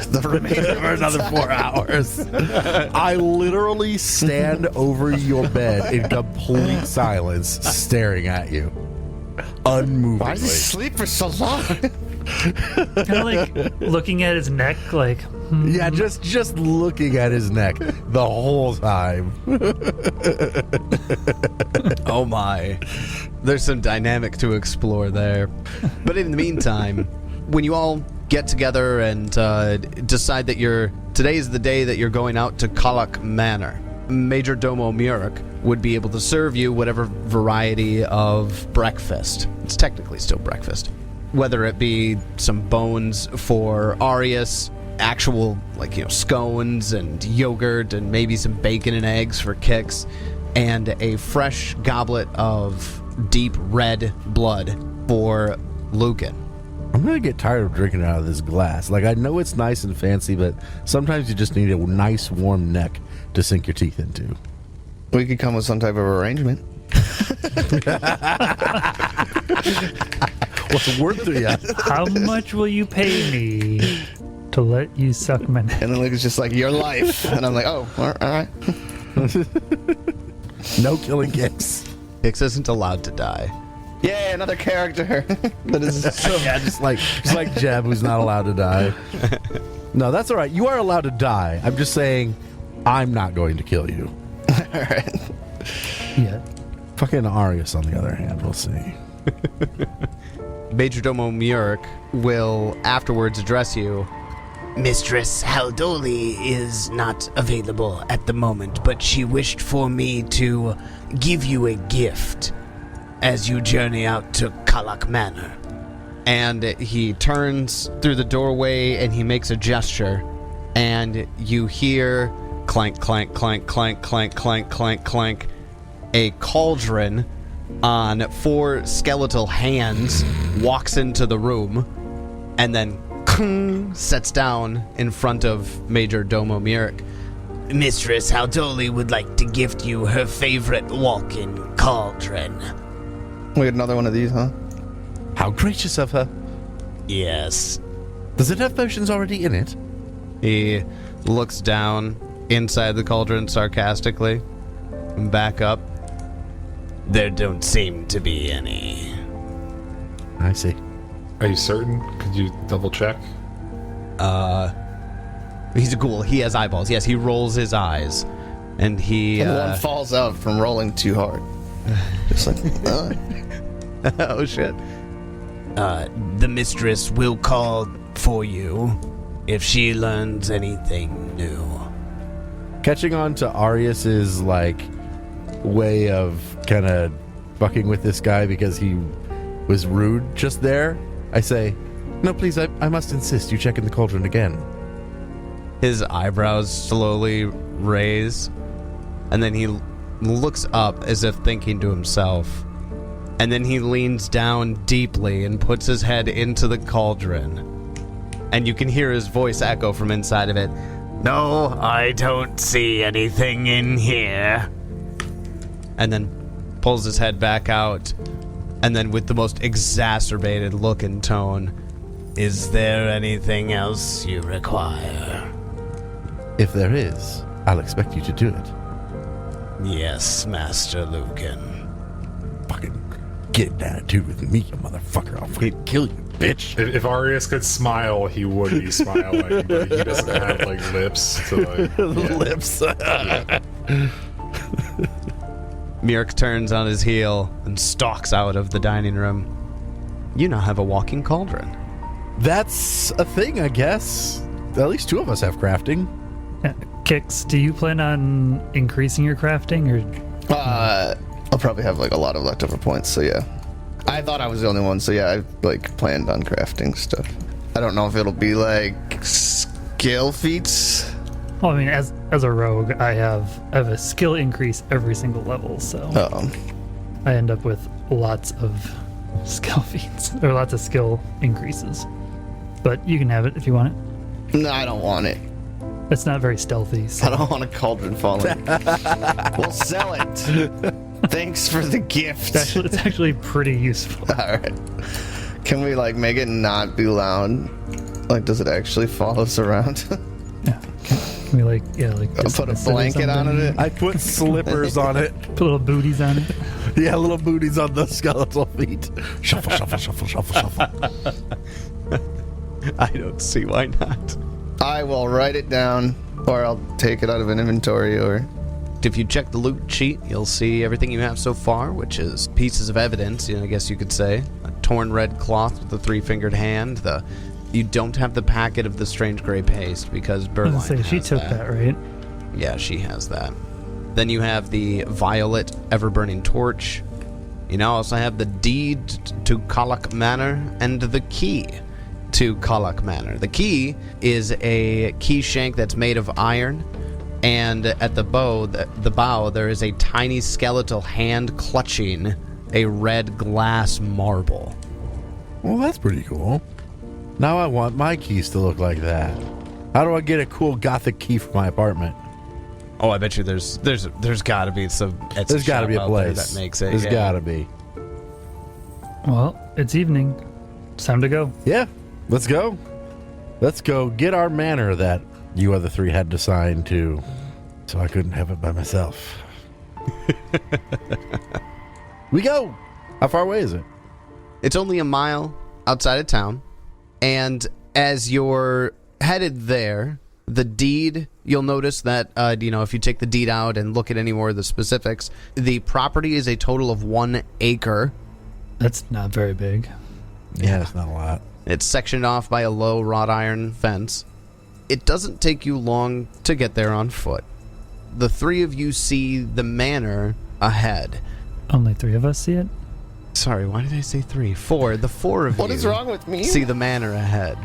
the remainder For another 4 hours. I literally stand over your bed in complete silence, staring at you. Unmovingly. Why does he sleep for so long? Kind of like looking at his neck, like, Yeah, just looking at his neck the whole time. Oh my. There's some dynamic to explore there. But in the meantime, when you all get together and decide that today is the day that you're going out to Kalak Manor, Major Domo Murik would be able to serve you whatever variety of breakfast. It's technically still breakfast. Whether it be some bones for Arius, actual, scones and yogurt, and maybe some bacon and eggs for Kix, and a fresh goblet of deep red blood for Lucan. I'm gonna get tired of drinking out of this glass. Like, I know it's nice and fancy, but sometimes you just need a nice warm neck to sink your teeth into. We could come with some type of arrangement. What's worth to you? how much will you pay me to let you suck my neck? And then Luke's just like, your life. And I'm like, oh, all right. No killing Kix. Kix isn't allowed to die. Yay, another character. That is so... Yeah, just like Jeb, who's not allowed to die. No, that's all right. You are allowed to die. I'm just saying, I'm not going to kill you. All right. Yeah. Fucking Arius, on the other hand, we'll see. Major Domo Murik will afterwards address you. Mistress Haldoli is not available at the moment, but she wished for me to give you a gift as you journey out to Kalak Manor. And he turns through the doorway and he makes a gesture, and you hear clank, clank, clank, clank, clank, clank, clank, clank. A cauldron on 4 skeletal hands walks into the room and then sets down in front of Major Domo Murik. Mistress Haldoli would like to gift you her favorite walk-in cauldron. We had another one of these, huh? How gracious of her. Yes. Does it have potions already in it? He looks down inside the cauldron sarcastically and back up. There don't seem to be any. I see. Are you certain? Could you double check? He's a ghoul. He has eyeballs. Yes, he rolls his eyes. And he... And one falls out from rolling too hard. Just like, oh, shit. The mistress will call for you if she learns anything new. Catching on to Arius's, way of kind of fucking with this guy because he was rude just there, I say, no, please, I must insist you check in the cauldron again. His eyebrows slowly raise, and then he looks up as if thinking to himself, and then he leans down deeply and puts his head into the cauldron, and you can hear his voice echo from inside of it. No, I don't see anything in here. And then pulls his head back out, and then with the most exacerbated look and tone, Is there anything else you require? If there is, I'll expect you to do it. Yes, Master Lucan. Fucking get an attitude with me, you motherfucker. I'll fucking kill you, bitch. If Arius could smile, he would be smiling, but he doesn't have lips to Lips. Murik turns on his heel and stalks out of the dining room. You now have a walking cauldron. That's a thing, I guess. At least 2 of us have crafting. Kix, do you plan on increasing your crafting, or I'll probably have a lot of leftover points, so yeah. I thought I was the only one, so yeah, I planned on crafting stuff. I don't know if it'll be skill feats. Well, I mean, as a rogue, I have a skill increase every single level, so I end up with lots of skill feats, or lots of skill increases. But you can have it if you want it. No, I don't want it. It's not very stealthy. I So. don't want a cauldron falling. We'll sell it. Thanks for the gift. It's actually pretty useful. All right. Can we like make it not be loud? Like, does it actually follow us around? Yeah. Can we like Put a blanket on it. I put slippers on it. Put little booties on it. Yeah, little booties on the skeletal feet. Shuffle, shuffle, shuffle, shuffle, shuffle. I don't see why not. I will write it down, or I'll take it out of an inventory, or... If you check the loot sheet, you'll see everything you have so far, which is pieces of evidence, I guess you could say. A torn red cloth with a three-fingered hand. You don't have the packet of the strange gray paste because Berline I was gonna say, she has took that, right? Yeah, she has that. Then you have the violet ever-burning torch. You now also have the deed to Kalak Manor and the key to Kalak Manor. The key is a key shank that's made of iron, and at the bow, there is a tiny skeletal hand clutching a red glass marble. Well, that's pretty cool. Now I want my keys to look like that. How do I get a cool gothic key for my apartment? Oh, I bet you there's got to be some. There's got to be a place that makes it. There's got to be. Well, it's evening. It's time to go. Yeah, let's go. Let's go get our manor that you other three had to sign to, so I couldn't have it by myself. We go. How far away is it? It's only a mile outside of town, and as you're headed there, the deed, you'll notice that, if you take the deed out and look at any more of the specifics, the property is a total of 1 acre. That's not very big. Yeah, it's not a lot. It's sectioned off by a low wrought iron fence. It doesn't take you long to get there on foot. The three of you see the manor ahead. Only 3 of us see it? Sorry, why did I say 3? 4. The 4 of you. What is wrong with me? See the manor ahead.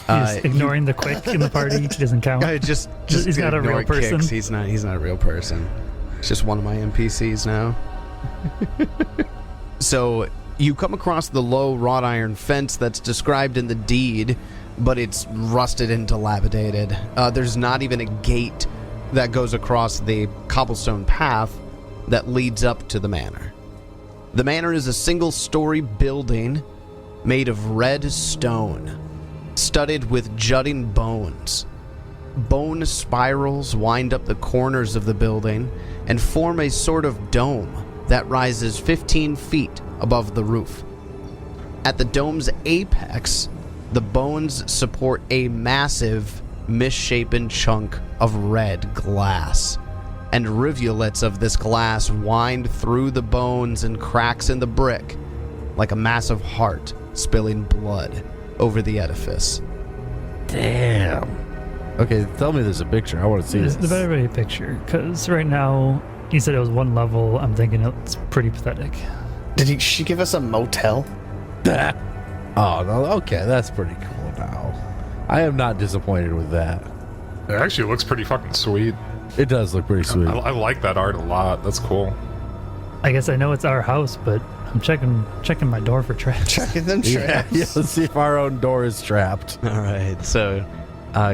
He's ignoring the quick in the party. He doesn't count. Just He's not a real ignore person. Kicks. He's not a real person. It's just one of my NPCs now. So you come across the low wrought iron fence that's described in the deed, but it's rusted and dilapidated. There's not even a gate that goes across the cobblestone path that leads up to the manor. The manor is a single-story building made of red stone, studded with jutting bones. Bone spirals wind up the corners of the building and form a sort of dome that rises 15 feet above the roof. At the dome's apex, the bones support a massive, misshapen chunk of red glass, and rivulets of this glass wind through the bones and cracks in the brick like a massive heart spilling blood over the edifice. Damn. Okay, tell me there's a picture. I want to see this. The better be a picture, because right now, you said it was 1 level. I'm thinking it's pretty pathetic. Did she give us a motel? Oh, no, okay, that's pretty cool now. I am not disappointed with that. It actually looks pretty fucking sweet. It does look pretty sweet. I like that art a lot. That's cool. I guess I know it's our house, but I'm checking my door for traps. Checking them Yeah, traps. yeah, let's see if our own door is trapped. All right, so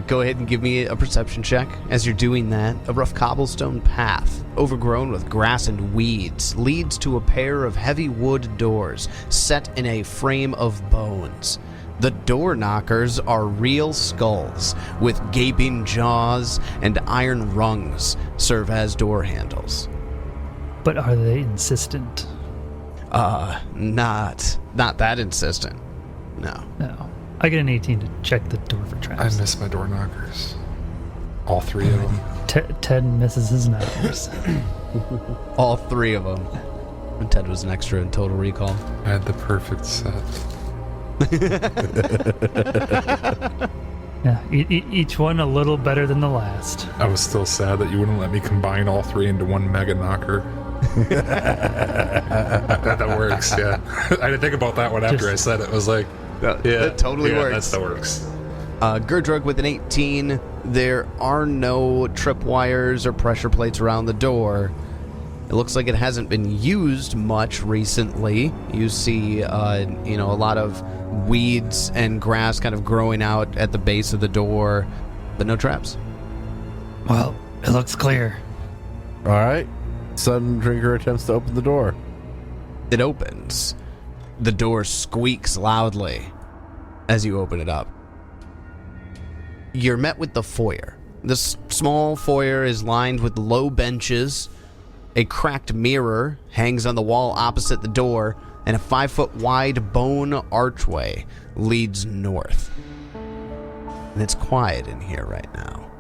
go ahead and give me a perception check. As you're doing that, a rough cobblestone path, overgrown with grass and weeds, leads to a pair of heavy wood doors set in a frame of bones. The door knockers are real skulls, with gaping jaws and iron rungs serve as door handles. But are they insistent? Not that insistent. No. No. I get an 18 to check the door for I traps. miss my door knockers. All 3 of them. Ted misses his numbers. All 3 of them. And Ted was an extra in Total Recall. I had the perfect set. Yeah, each one a little better than the last. I was still sad that you wouldn't let me combine all 3 into one mega knocker. that works, yeah. I didn't think about that one after I said it. I was like, That totally works. That works. Gerdrug with an 18. There are no tripwires or pressure plates around the door. It looks like it hasn't been used much recently. You see, a lot of weeds and grass kind of growing out at the base of the door, but no traps. Well, it looks clear. All right. Sundrinker attempts to open the door. It opens. The door squeaks loudly as you open it up. You're met with the foyer. This small foyer is lined with low benches. A cracked mirror hangs on the wall opposite the door, and a 5-foot wide bone archway leads north. And it's quiet in here right now.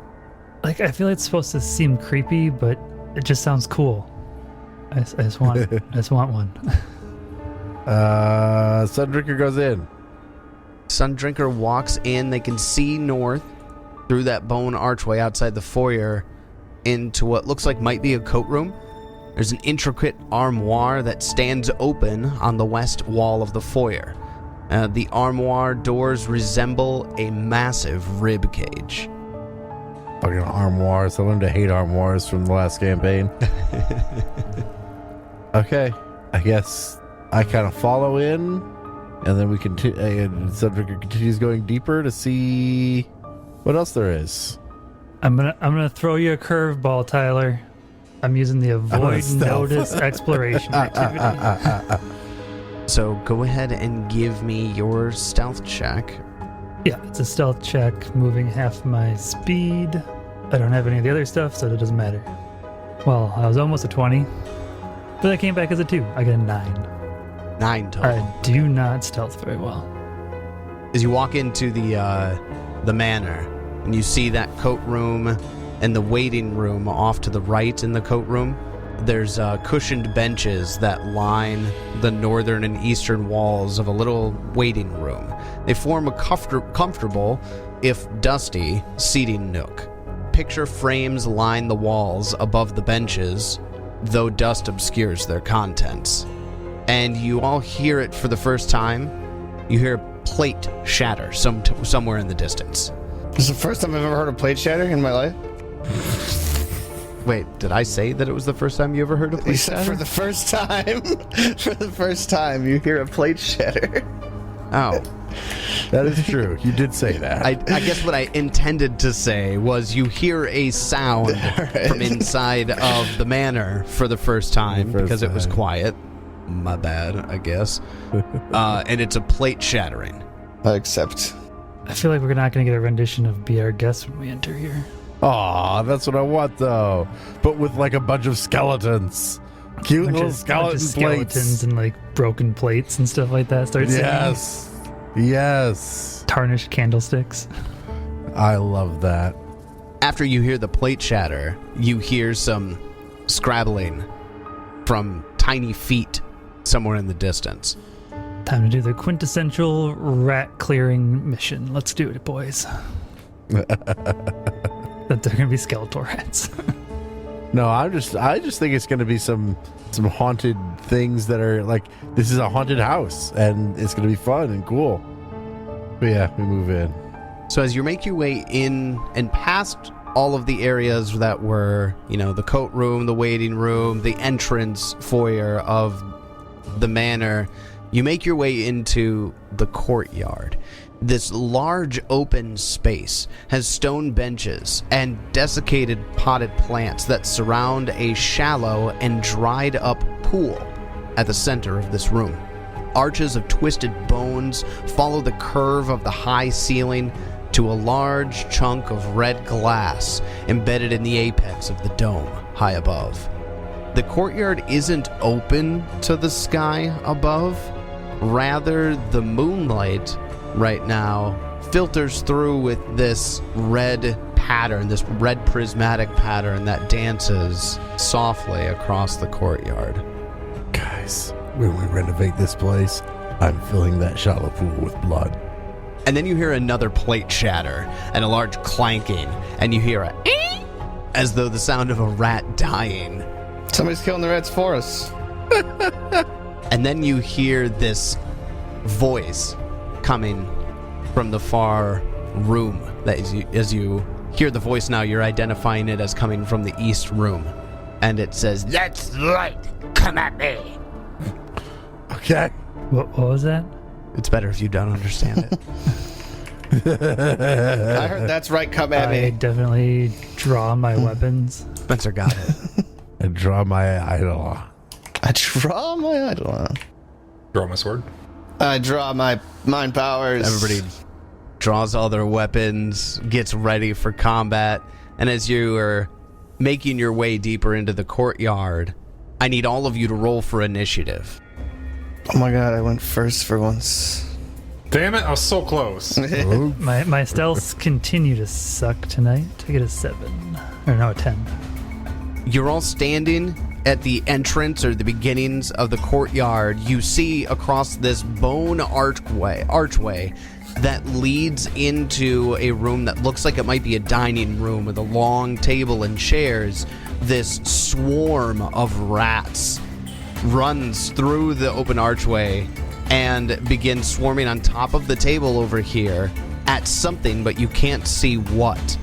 Like, I feel like it's supposed to seem creepy, but it just sounds cool. I just want one. Sundrinker goes in. Sundrinker walks in. They can see north through that bone archway outside the foyer into what looks like might be a coat room. There's an intricate armoire that stands open on the west wall of the foyer. The armoire doors resemble a massive rib cage. Fucking armoires. I learned to hate armoires from the last campaign. Okay. I guess I kind of follow in, and then we continue. And Sundrinker continues going deeper to see what else there is. I'm gonna throw you a curveball, Tyler. I'm using the avoid notice exploration activity. So go ahead and give me your stealth check. Yeah, it's a stealth check, moving half my speed. I don't have any of the other stuff, so it doesn't matter. Well, I was almost a 20, but I came back as a 2. I got a 9. 9 total. I do not stealth very well. As you walk into the manor, and you see that coat room and the waiting room off to the right in the coat room, there's cushioned benches that line the northern and eastern walls of a little waiting room. They form a comfortable, if dusty, seating nook. Picture frames line the walls above the benches, though dust obscures their contents. And you all hear it for the first time. You hear a plate shatter somewhere in the distance. This is the first time I've ever heard a plate shatter in my life. Wait, did I say that it was the first time you ever heard a plate shatter? For the first time. For the first time, you hear a plate shatter. Oh. That is true. You did say that. I guess what I intended to say was you hear a sound from inside of the manor for the first time because it was quiet. My bad, I guess. And it's a plate shattering. I accept. I feel like we're not going to get a rendition of Be Our Guest when we enter here. Aw, that's what I want, though. But with, like, a bunch of skeletons. Cute little skeleton skeletons plates. and, like, broken plates and stuff like that. Yes. Yes. Tarnished candlesticks. I love that. After you hear the plate shatter, you hear some scrabbling from tiny feet somewhere in the distance. Time to do the quintessential rat clearing mission. Let's do it, boys. That they're gonna be skeletal rats. No, I just think it's gonna be some haunted things that are like, this is a haunted house and it's gonna be fun and cool. But yeah, we move in. So as you make your way in and past all of the areas that were, the coat room, the waiting room, the entrance foyer of the manor, you make your way into the courtyard. This large open space has stone benches and desiccated potted plants that surround a shallow and dried up pool at the center of this room. Arches of twisted bones follow the curve of the high ceiling to a large chunk of red glass embedded in the apex of the dome high above. The courtyard isn't open to the sky above. Rather, the moonlight right now filters through with this red pattern, this red prismatic pattern that dances softly across the courtyard. Guys, when we renovate this place, I'm filling that shallow pool with blood. And then you hear another plate shatter and a large clanking, and you hear a as though the sound of a rat dying. Somebody's killing the rats for us. And then you hear this voice coming from the far room. That as you hear the voice now, you're identifying it as coming from the east room. And it says, That's right. Come at me. Okay. What was that? it's better if you don't understand it. I heard that's right. Come at I me. definitely draw my weapons. Spencer got it. I draw my idol. I draw my idol. Draw my sword. I draw my mind powers. Everybody draws all their weapons, gets ready for combat, and as you are making your way deeper into the courtyard, I need all of you to roll for initiative. Oh my god, I went first for once. Damn it, I was so close. My stealths continue to suck tonight. I get a 7. Or no, a 10. You're all standing at the entrance or the beginnings of the courtyard. You see across this bone archway that leads into a room that looks like it might be a dining room with a long table and chairs. This swarm of rats runs through the open archway and begins swarming on top of the table over here at something, but you can't see what.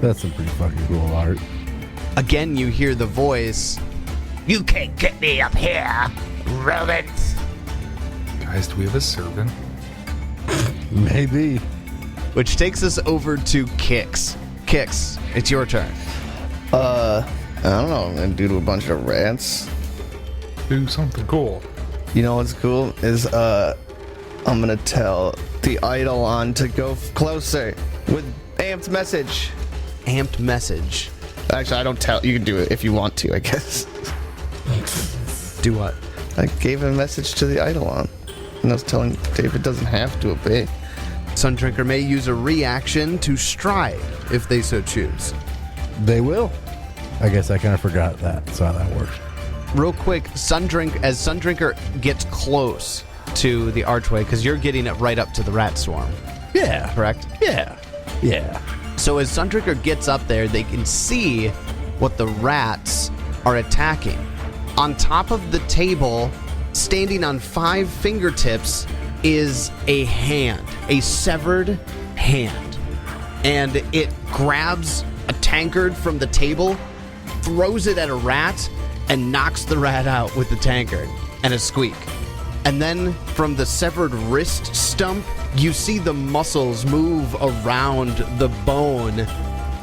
That's some pretty fucking cool art. Again, you hear the voice. You can't get me up here, rodents. Guys, do we have a servant? Maybe. Which takes us over to Kix. Kix, it's your turn. I don't know. I'm gonna do a bunch of rants. Do something cool. You know what's cool is I'm gonna tell the Eidolon to go closer with amped message. Amped message. Actually, I don't tell. You can do it if you want to, I guess. Do what? I gave a message to the Eidolon, and I was telling David doesn't have to obey. Sundrinker may use a reaction to stride if they so choose. They will. I guess I kind of forgot that. That's how that works. Real quick, as Sundrinker gets close to the archway, because you're getting it right up to the rat swarm, Yeah. correct? Yeah. Yeah. So as Sundrinker gets up there, they can see what the rats are attacking. On top of the table, standing on 5 fingertips, is a hand, a severed hand. And it grabs a tankard from the table, throws it at a rat, and knocks the rat out with the tankard and a squeak. And then from the severed wrist stump, you see the muscles move around the bone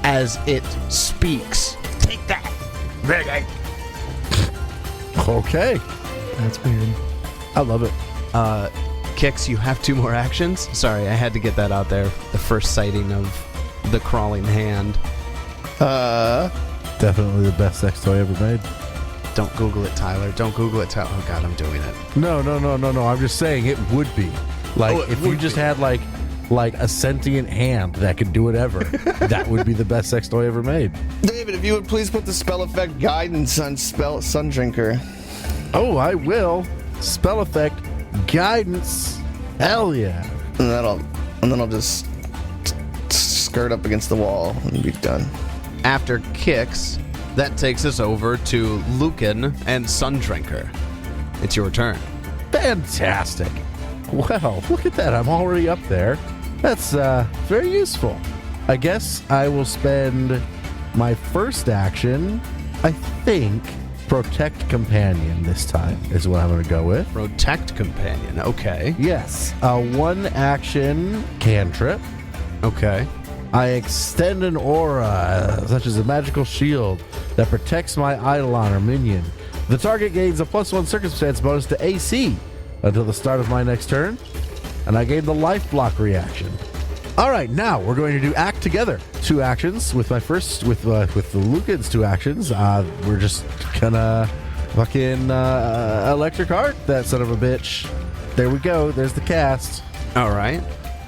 as it speaks. Take that, rodent. Okay. That's weird. I love it. Kix, you have 2 more actions. Sorry, I had to get that out there. The first sighting of the crawling hand. Definitely the best sex toy ever made. Don't Google it, Tyler. Don't Google it, Tyler. Oh, God, I'm doing it. No. I'm just saying it would be. Like, Oh, it if you would just be. had, like a sentient hand that could do whatever, that would be the best sex toy ever made. David, if you would please put the spell effect guidance on Sundrinker. Oh, I will. Spell effect guidance. Hell yeah. And then I'll just skirt up against the wall and be done. After Kix, that takes us over to Lucan and Sundrinker. It's your turn. Fantastic. Well, look at that. I'm already up there. That's very useful. I guess I will spend my first action, I think, Protect Companion this time is what I'm going to go with. Protect Companion. Okay. Yes. A 1 action cantrip. Okay. I extend an aura, such as a magical shield, that protects my Eidolon or minion. The target gains a +1 circumstance bonus to AC until the start of my next turn, and I gain the life block reaction. All right, now we're going to do act together. 2 actions with my first, with the Lucan's 2 actions. We're just gonna fucking electric art that son of a bitch. There we go. There's the cast. All right.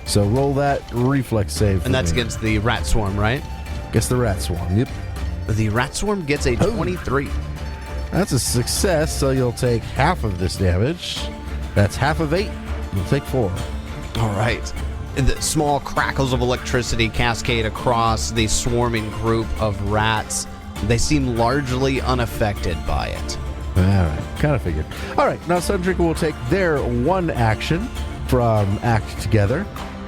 So roll that reflex save. And that's for me. against the rat swarm, right? Guess the rat swarm. Yep. The rat swarm gets a 23. That's a success, so you'll take half of this damage. That's half of 8. You'll take 4. All right. The small crackles of electricity cascade across the swarming group of rats. They seem largely unaffected by it. All right, kind of figured. All right, now Sundrinker will take their 1 action from Act Together,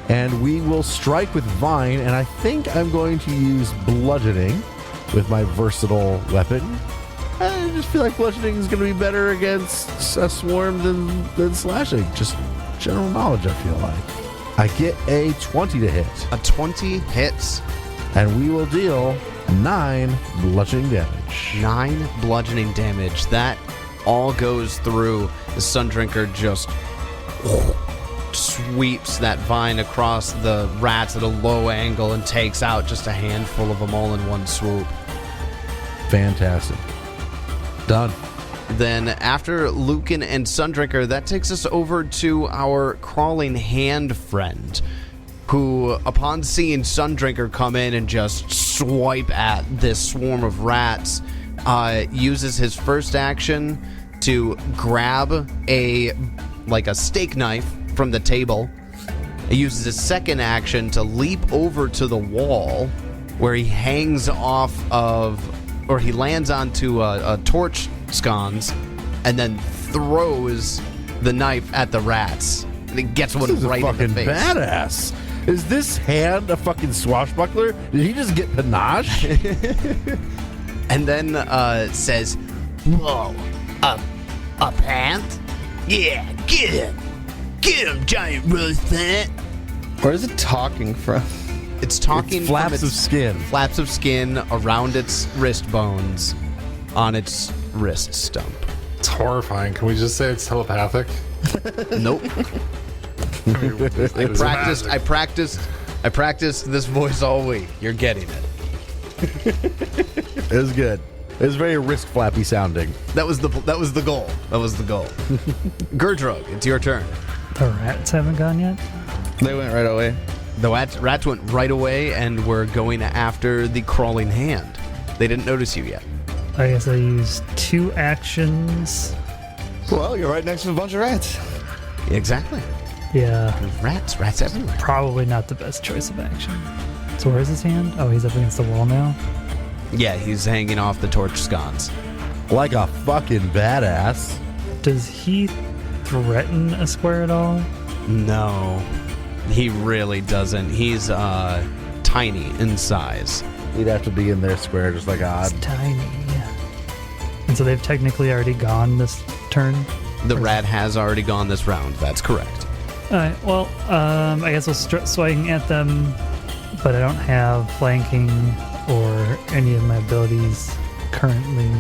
and we will strike with Vine, and I think I'm going to use Bludgeoning with my versatile weapon. I just feel like Bludgeoning is going to be better against a swarm than Slashing. Just general knowledge, I feel like. I get a 20 to hit, A 20 hits. and we will deal 9 bludgeoning damage. 9 bludgeoning damage. That all goes through. The Sundrinker just sweeps that vine across the rats at a low angle and takes out just a handful of them all in one swoop. Fantastic. Done. Then after Lucan and Sundrinker, that takes us over to our crawling hand friend, who, upon seeing Sundrinker come in and just swipe at this swarm of rats, uses his first action to grab a steak knife from the table. He uses his second action to leap over to the wall, where he hangs off of, or he lands onto a torch scones, and then throws the knife at the rats. And it gets one This is right a in the fucking face. badass. Is this hand a fucking swashbuckler? Did he just get panache? And then says, Whoa, a pant? Yeah, get him. Get him, giant roast pant. Where is it talking from? it's talking It's flaps from of skin. flaps of skin around its wrist bones on its wrist stump. It's horrifying. Can we just say it's telepathic? Nope. I mean, it's magic. I practiced this voice all week. You're getting it. It was good. It was very wrist flappy sounding. That was the goal. That was the goal. Gerdrug, it's your turn. The rats haven't gone yet? They went right away. The rats went right away and were going after the crawling hand. They didn't notice you yet. I guess I used 2 actions. Well, you're right next to a bunch of rats. Exactly. Yeah, Rats everywhere. probably not the best choice of action. So where's his hand? Oh, he's up against the wall now? Yeah, he's hanging off the torch scones. Like a fucking badass. Does he threaten a square at all? No, he really doesn't. He's tiny in size. He'd have to be in their square just like odd. It's tiny. And so they've technically already gone this turn? The rat has already gone this round. That's correct. Alright, well, I guess we'll swing at them, but I don't have flanking or any of my abilities currently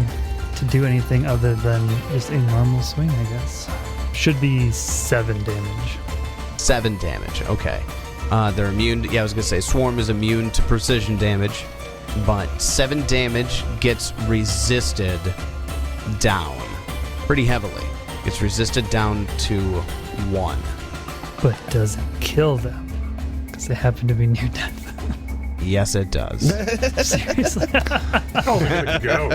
to do anything other than just a normal swing, I guess. Should be 7 damage. 7 damage. Okay. They're immune. Yeah, I was gonna say Swarm is immune to precision damage, but 7 damage gets resisted down pretty heavily. Gets resisted down to 1. But doesn't kill them, because they happen to be near death. Yes, it does. Seriously? Oh, way to go.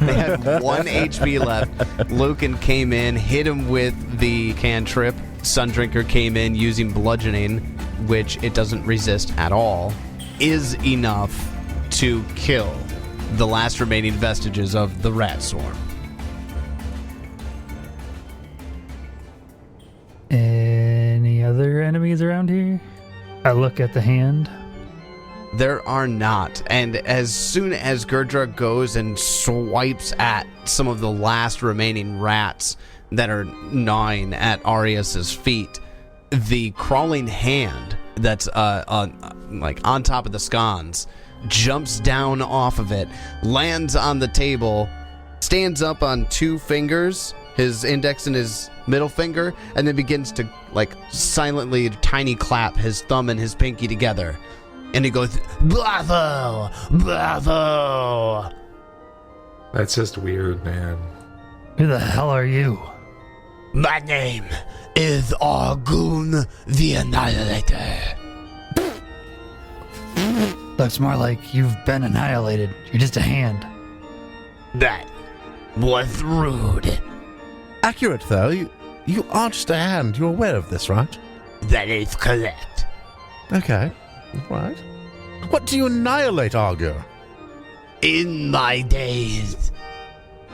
They had 1 HP left. Lucan came in, hit him with the cantrip. Sundrinker came in using bludgeoning, which it doesn't resist at all, is enough to kill the last remaining vestiges of the rat swarm. Any other enemies around here? I look at the hand. There are not, and as soon as Gerdra goes and swipes at some of the last remaining rats that are gnawing at Arius's feet, the crawling hand that's on top of the scones jumps down off of it, lands on the table, stands up on 2 fingers, his index and his middle finger, and then begins to silently tiny clap his thumb and his pinky together. And he goes, "Bravo! Bravo!" That's just weird, man. Who the hell are you? My name is Arghun the Annihilator. Looks more like you've been annihilated. You're just a hand. That was rude. Accurate, though. You aren't just a hand. You're aware of this, right? That is correct. Okay. Right. What do you annihilate, Arghun? In my days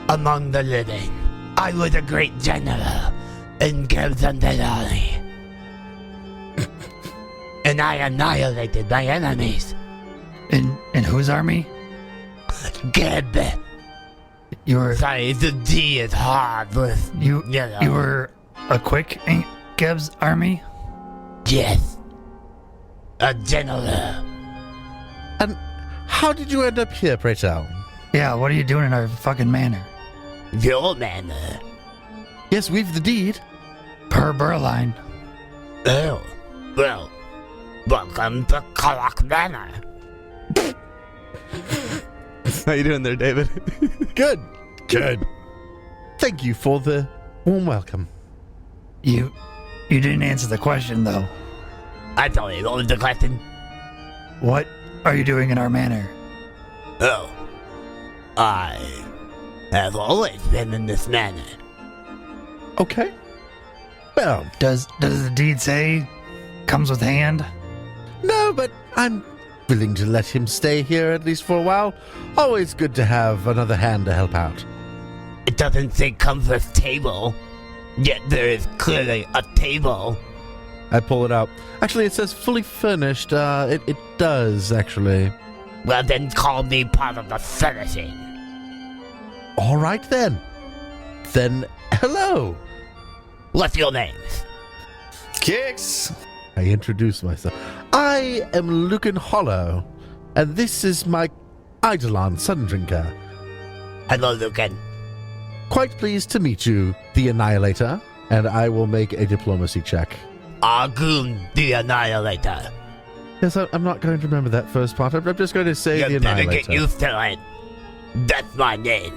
among the living, I was a great general in Gelzandalani. And I annihilated my enemies. In whose army? Geb. You were Sorry, the D is hard with you yellow. you were a quick in Geb's army? Yes. A general. And how did you end up here, pray tell? Yeah, what are you doing in our fucking manor? Your manor. Yes, we've the deed. Per Berline. Oh. Well, welcome to Clock Manor. How you doing there, David? Good. Good. Thank you for the warm welcome. You didn't answer the question, though. I thought you wanted the question. What are you doing in our manor? Oh. I have always been in this manor. Okay. Well, Does the deed say comes with hand? no, but I'm willing to let him stay here at least for a while. Always good to have another hand to help out. It doesn't say converse table, yet there is clearly a table. I pull it out. Actually, it says fully furnished. It does, actually. Well, then call me part of the furnishing. All right, then. Then, hello. What's your names? Kicks. I introduce myself. I am Lucan Hollow, and this is my Eidolon Sundrinker. Hello, Lucan. Quite pleased to meet you, the Annihilator, and I will make a diplomacy check. Arghun the Annihilator. Yes, I'm not going to remember that first part. I'm just going to say You the better Annihilator. get used to it. That's my name.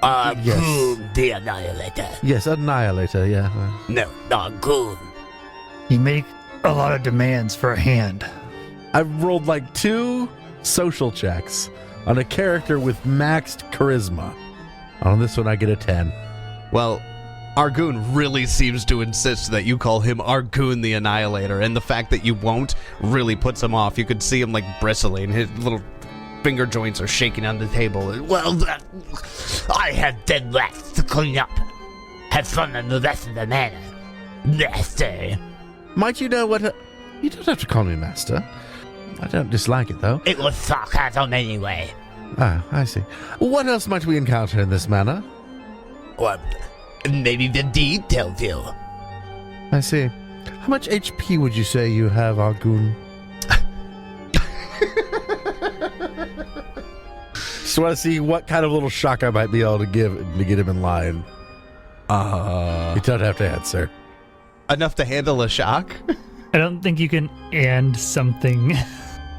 Arghun the Annihilator. Yes, Annihilator, yeah. No, Arghun. You make a lot of demands for a hand. I've rolled like 2 social checks on a character with maxed charisma. On this one, I get a 10. Well, Arghun really seems to insist that you call him Arghun the Annihilator, and the fact that you won't really puts him off. You could see him like bristling. His little finger joints are shaking on the table. Well, I have dead rats to clean up. Have fun in the rest of the manor. Master. Might you know what... You don't have to call me Master. I don't dislike it, though. It was sarcasm anyway. Ah, I see. What else might we encounter in this manor? Or maybe the deed tells you. I see. How much HP would you say you have, Arghun? Just want to see what kind of little shock I might be able to give to get him in line. You don't have to answer. Enough to handle a shock? I don't think you can and something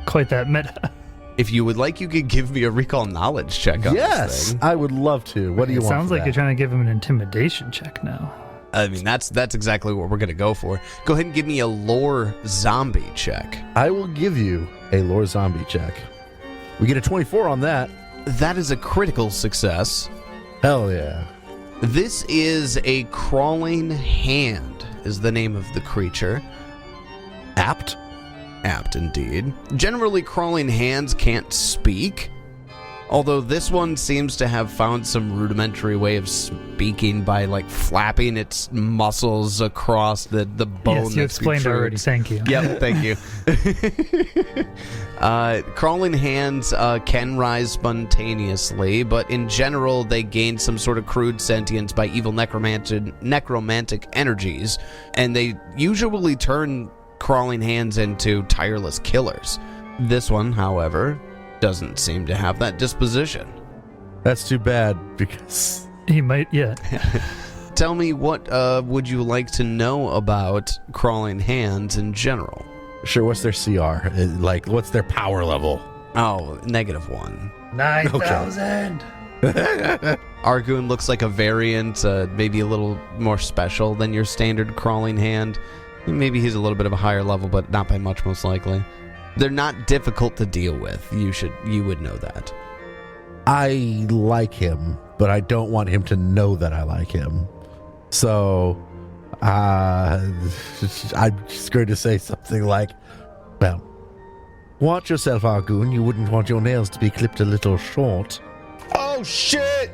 quite that meta. If you would like, you could give me a recall knowledge check on this Yes, thing. I would love to. What do you It want? sounds for like that? you're trying to give him an intimidation check now. I mean, that's exactly what we're going to go for. Go ahead and give me a lore zombie check. I will give you a lore zombie check. We get a 24 on that. That is a critical success. Hell yeah. This is a crawling hand, is the name of the creature. Apt. Apt indeed. Generally, crawling hands can't speak, although this one seems to have found some rudimentary way of speaking by like flapping its muscles across the bone. Yes, you that explained already. protrudes. Thank you. Yep, thank you. Crawling hands can rise spontaneously, but in general, they gain some sort of crude sentience by evil necromantic energies, and they usually turn crawling hands into tireless killers. This one, however, doesn't seem to have that disposition. That's too bad because He might, yeah. Tell me, what would you like to know about crawling hands in general? sure. What's their CR? Like, what's their power level? Oh, -1. 9,000. Arghun looks like a variant, maybe a little more special than your standard crawling hand. Maybe he's a little bit of a higher level, but not by much, most likely. They're not difficult to deal with. You would know that. I like him, but I don't want him to know that I like him. So, I'm just going to say something like, well, watch yourself, Arghun. You wouldn't want your nails to be clipped a little short. Oh shit!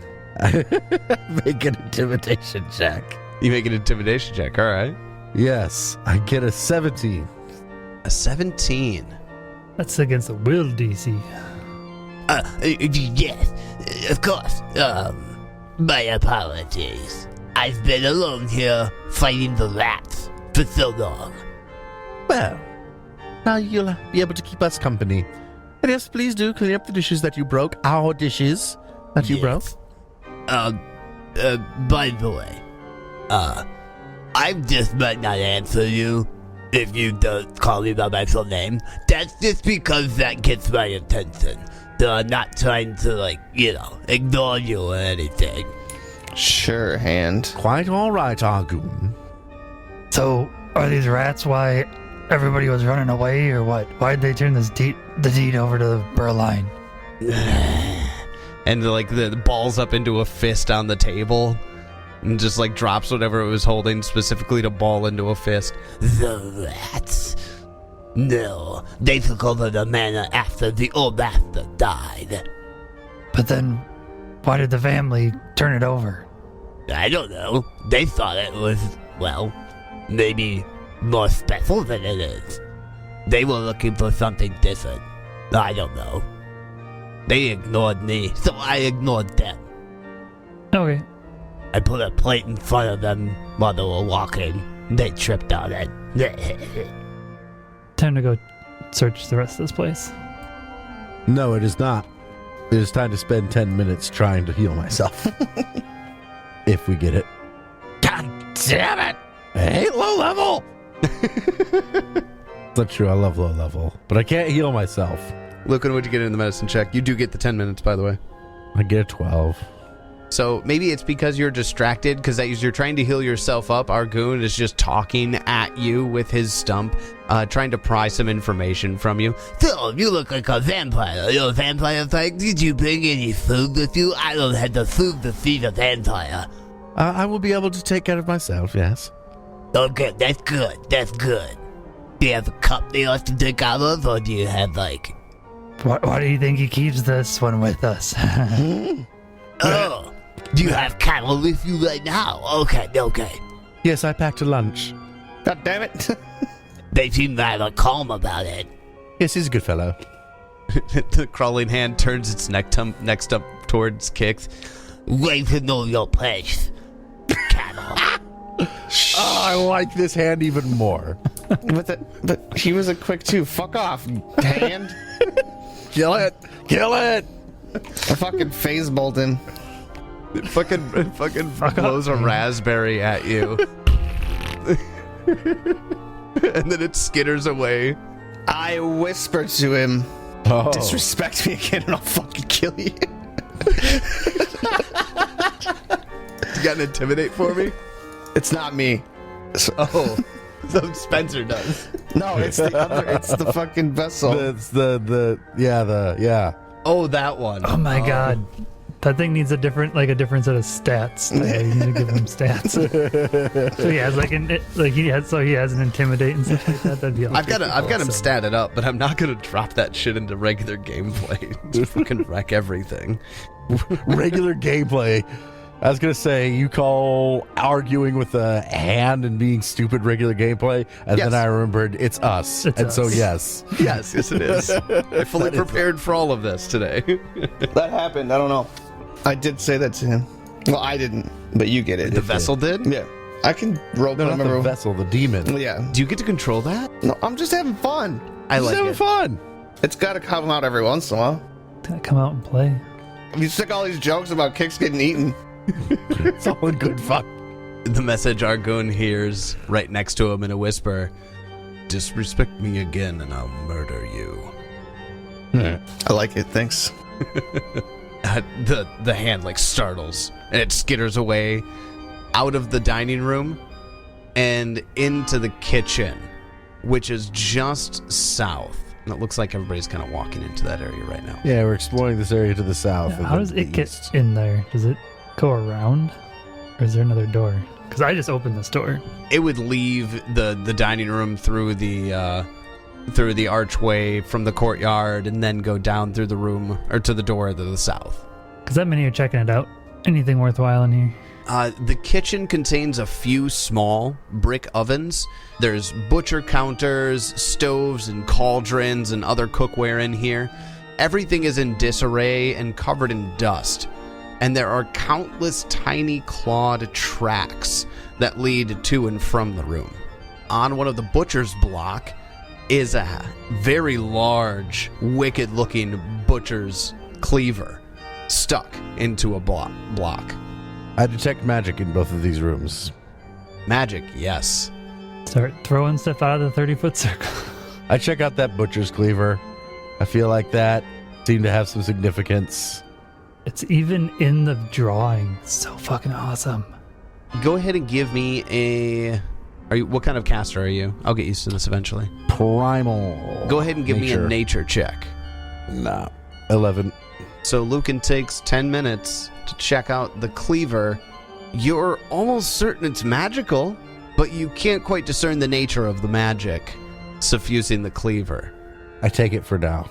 Make an intimidation check. You make an intimidation check, all right. Yes, I get a 17. A 17. That's against the will DC. Yes, of course. My apologies. I've been alone here fighting the rats for so long. Well, now you'll be able to keep us company. And yes, please do clean up the dishes that you broke. Our dishes that you broke. By the way, I just might not answer you if you don't call me by my full name. That's just because that gets my attention. So I'm not trying to, ignore you or anything. Sure, hand. Quite all right, Arghun. So, are these rats why everybody was running away, or what? Why'd they turn the deed over to Berline? And the balls up into a fist on the table, and just drops whatever it was holding specifically to ball into a fist. The rats? No, they took over the manor after the old master died. But then, why did the family turn it over? I don't know. They thought it was, maybe more special than it is. They were looking for something different. I don't know. They ignored me, so I ignored them. Okay. I put a plate in front of them while they were walking. They tripped on it. Time to go search the rest of this place. No, it is not. It is time to spend 10 minutes trying to heal myself. If we get it. God damn it! I hate low level! That's true, I love low level. But I can't heal myself. Look at what you get in the medicine check. You do get the 10 minutes, by the way. I get a 12. So maybe it's because you're distracted, because as you're trying to heal yourself up, Arghun is just talking at you with his stump, trying to pry some information from you. So, you look like a vampire. You're a vampire thing? Did you bring any food with you? I don't have the food to feed a vampire. I will be able to take care of myself, yes. Okay, that's good. That's good. Do you have a cup they like to drink out of, or do you have, Why do you think he keeps this one with us? Oh, do you have cattle with you right now? Okay. Yes, I packed a lunch. God damn it. They seem rather calm about it. Yes, he's a good fellow. The crawling hand turns its next up towards Kix. Way to know your place, cattle. Oh, I like this hand even more. But he was a quick two. Fuck off, hand. Kill it! Kill it! I fucking phase bolt him. It fucking blows a raspberry at you. And then it skitters away. I whisper to him, Oh. disrespect me again and I'll fucking kill you. You got an intimidate for me? It's not me. Oh. So Spencer does. No, it's the other. It's the fucking vessel. It's yeah. Oh, that one. Oh my god. That thing needs a different set of stats. You need to give him stats. So he has an intimidate and stuff like that. That'd be I've got him statted up, but I'm not gonna drop that shit into regular gameplay. Just fucking wreck everything. Regular gameplay. I was gonna say, you call arguing with a hand and being stupid regular gameplay, and Yes. then I remembered it's us. So yes. Yes, it is. I fully prepared for all of this today. That happened. I don't know. I did say that to him. Well, I didn't, but you get it. The vessel did? Yeah. I can roll. No, not the vessel, the demon. Yeah. Do you get to control that? No, I'm just having fun. I Just like having it. fun. It's got to come out every once in a while. Gotta come out and play. You stick all these jokes about Kix getting eaten. It's all in good fun. The message Arghun hears right next to him in a whisper: disrespect me again and I'll murder you. I like it. Thanks. The hand startles and it skitters away out of the dining room and into the kitchen, which is just south. And it looks like everybody's kind of walking into that area right now. Yeah, we're exploring this area to the south. Yeah, and how the does it get east. in there? Does it go around? Or is there another door? Because I just opened this door. It would leave the dining room through the archway from the courtyard and then go down through the room or to the door to the south. Because that many are checking it out. Anything worthwhile in here? The kitchen contains a few small brick ovens. There's butcher counters, stoves, and cauldrons and other cookware in here. Everything is in disarray and covered in dust. And there are countless tiny clawed tracks that lead to and from the room. on one of the butcher's block is a very large, wicked-looking butcher's cleaver stuck into a block. I detect magic in both of these rooms. Magic, yes. Start throwing stuff out of the 30-foot circle. I check out that butcher's cleaver. I feel like that seemed to have some significance. It's even in the drawing. It's so fucking awesome. Go ahead and give me a... What kind of caster are you? I'll get used to this eventually. Primal. Go ahead and give me a nature check. Nah. 11. So Lucan takes 10 minutes to check out the cleaver. You're almost certain it's magical, but you can't quite discern the nature of the magic suffusing the cleaver. I take it for now.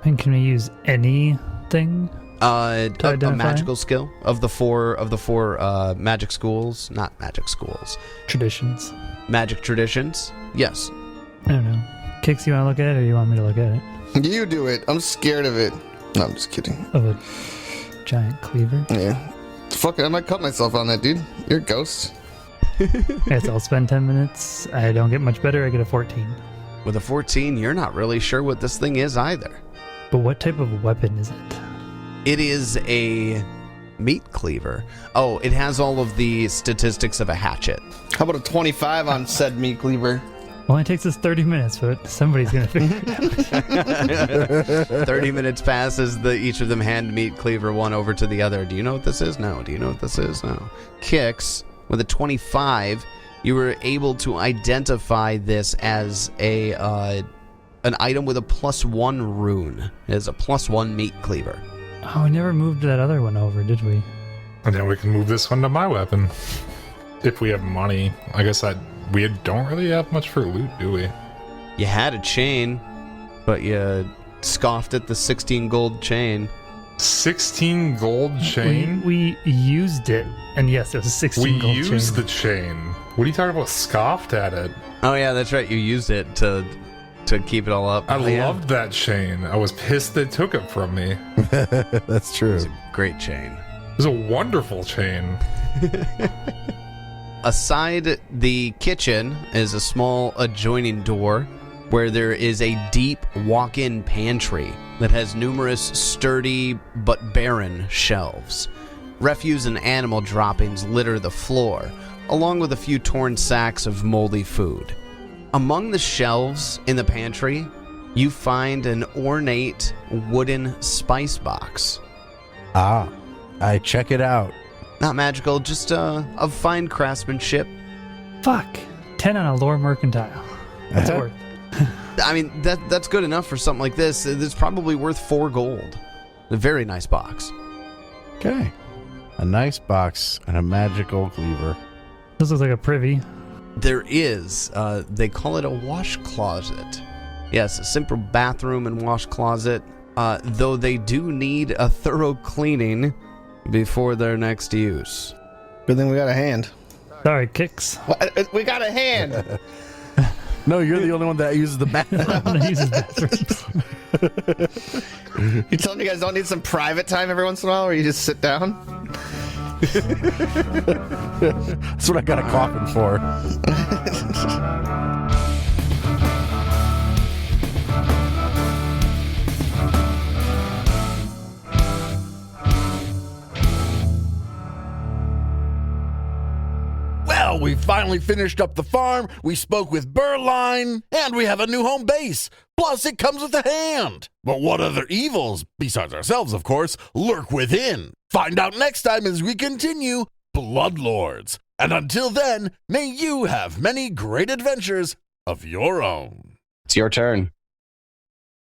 And can we use anything? A magical skill of the four magic schools, not magic schools. Traditions. Magic traditions. Yes. I don't know. Kix, you want to look at it or you want me to look at it? You do it. I'm scared of it. No, I'm just kidding. Of a giant cleaver? Yeah. Fuck it, I might cut myself on that, dude. You're a ghost. Yes, I'll spend 10 minutes. I don't get much better. I get a 14. With a 14, you're not really sure what this thing is either. But what type of weapon is it? It is a meat cleaver. Oh, it has all of the statistics of a hatchet. How about a 25 on said meat cleaver? Only takes us 30 minutes, but somebody's going to figure it out. 30 minutes passes, each of them hand meat cleaver one over to the other. Do you know what this is? No. Do you know what this is? No. Kix, with a 25, you were able to identify this as an item with a +1 rune. It is a +1 meat cleaver. Oh, we never moved that other one over, did we? And then we can move this one to my weapon. If we have money. I guess we don't really have much for loot, do we? You had a chain, but you scoffed at the 16 gold chain. 16 gold chain? We used it, and yes, it was a 16 gold chain. We used the chain. What are you talking about? Scoffed at it? Oh yeah, that's right. You used it to keep it all up. I loved that chain. I was pissed they took it from me. That's true. It's a great chain. It was a wonderful chain. Aside the kitchen is a small adjoining door where there is a deep walk-in pantry that has numerous sturdy but barren shelves. Refuse and animal droppings litter the floor, along with a few torn sacks of moldy food. Among the shelves in the pantry, you find an ornate wooden spice box. Ah, I check it out. Not magical, just of fine craftsmanship. Fuck. 10 on a lore mercantile. That's worth. I mean, that's good enough for something like this. It's probably worth 4 gold. A very nice box. Okay. A nice box and a magical cleaver. This looks like a privy. There is, they call it a wash closet. Yes, a simple bathroom and wash closet, though they do need a thorough cleaning before their next use. Good thing we got a hand. Sorry, Kix. What? We got a hand. No, you're the only one that uses the bathroom. That uses bathrooms. You telling me you guys don't need some private time every once in a while where you just sit down? That's what I got a coffin for. Well, we finally finished up the farm, we spoke with Berline, and we have a new home base. Plus, it comes with a hand. But what other evils, besides ourselves, of course, lurk within? Find out next time as we continue Blood Lords. And until then, may you have many great adventures of your own. It's your turn.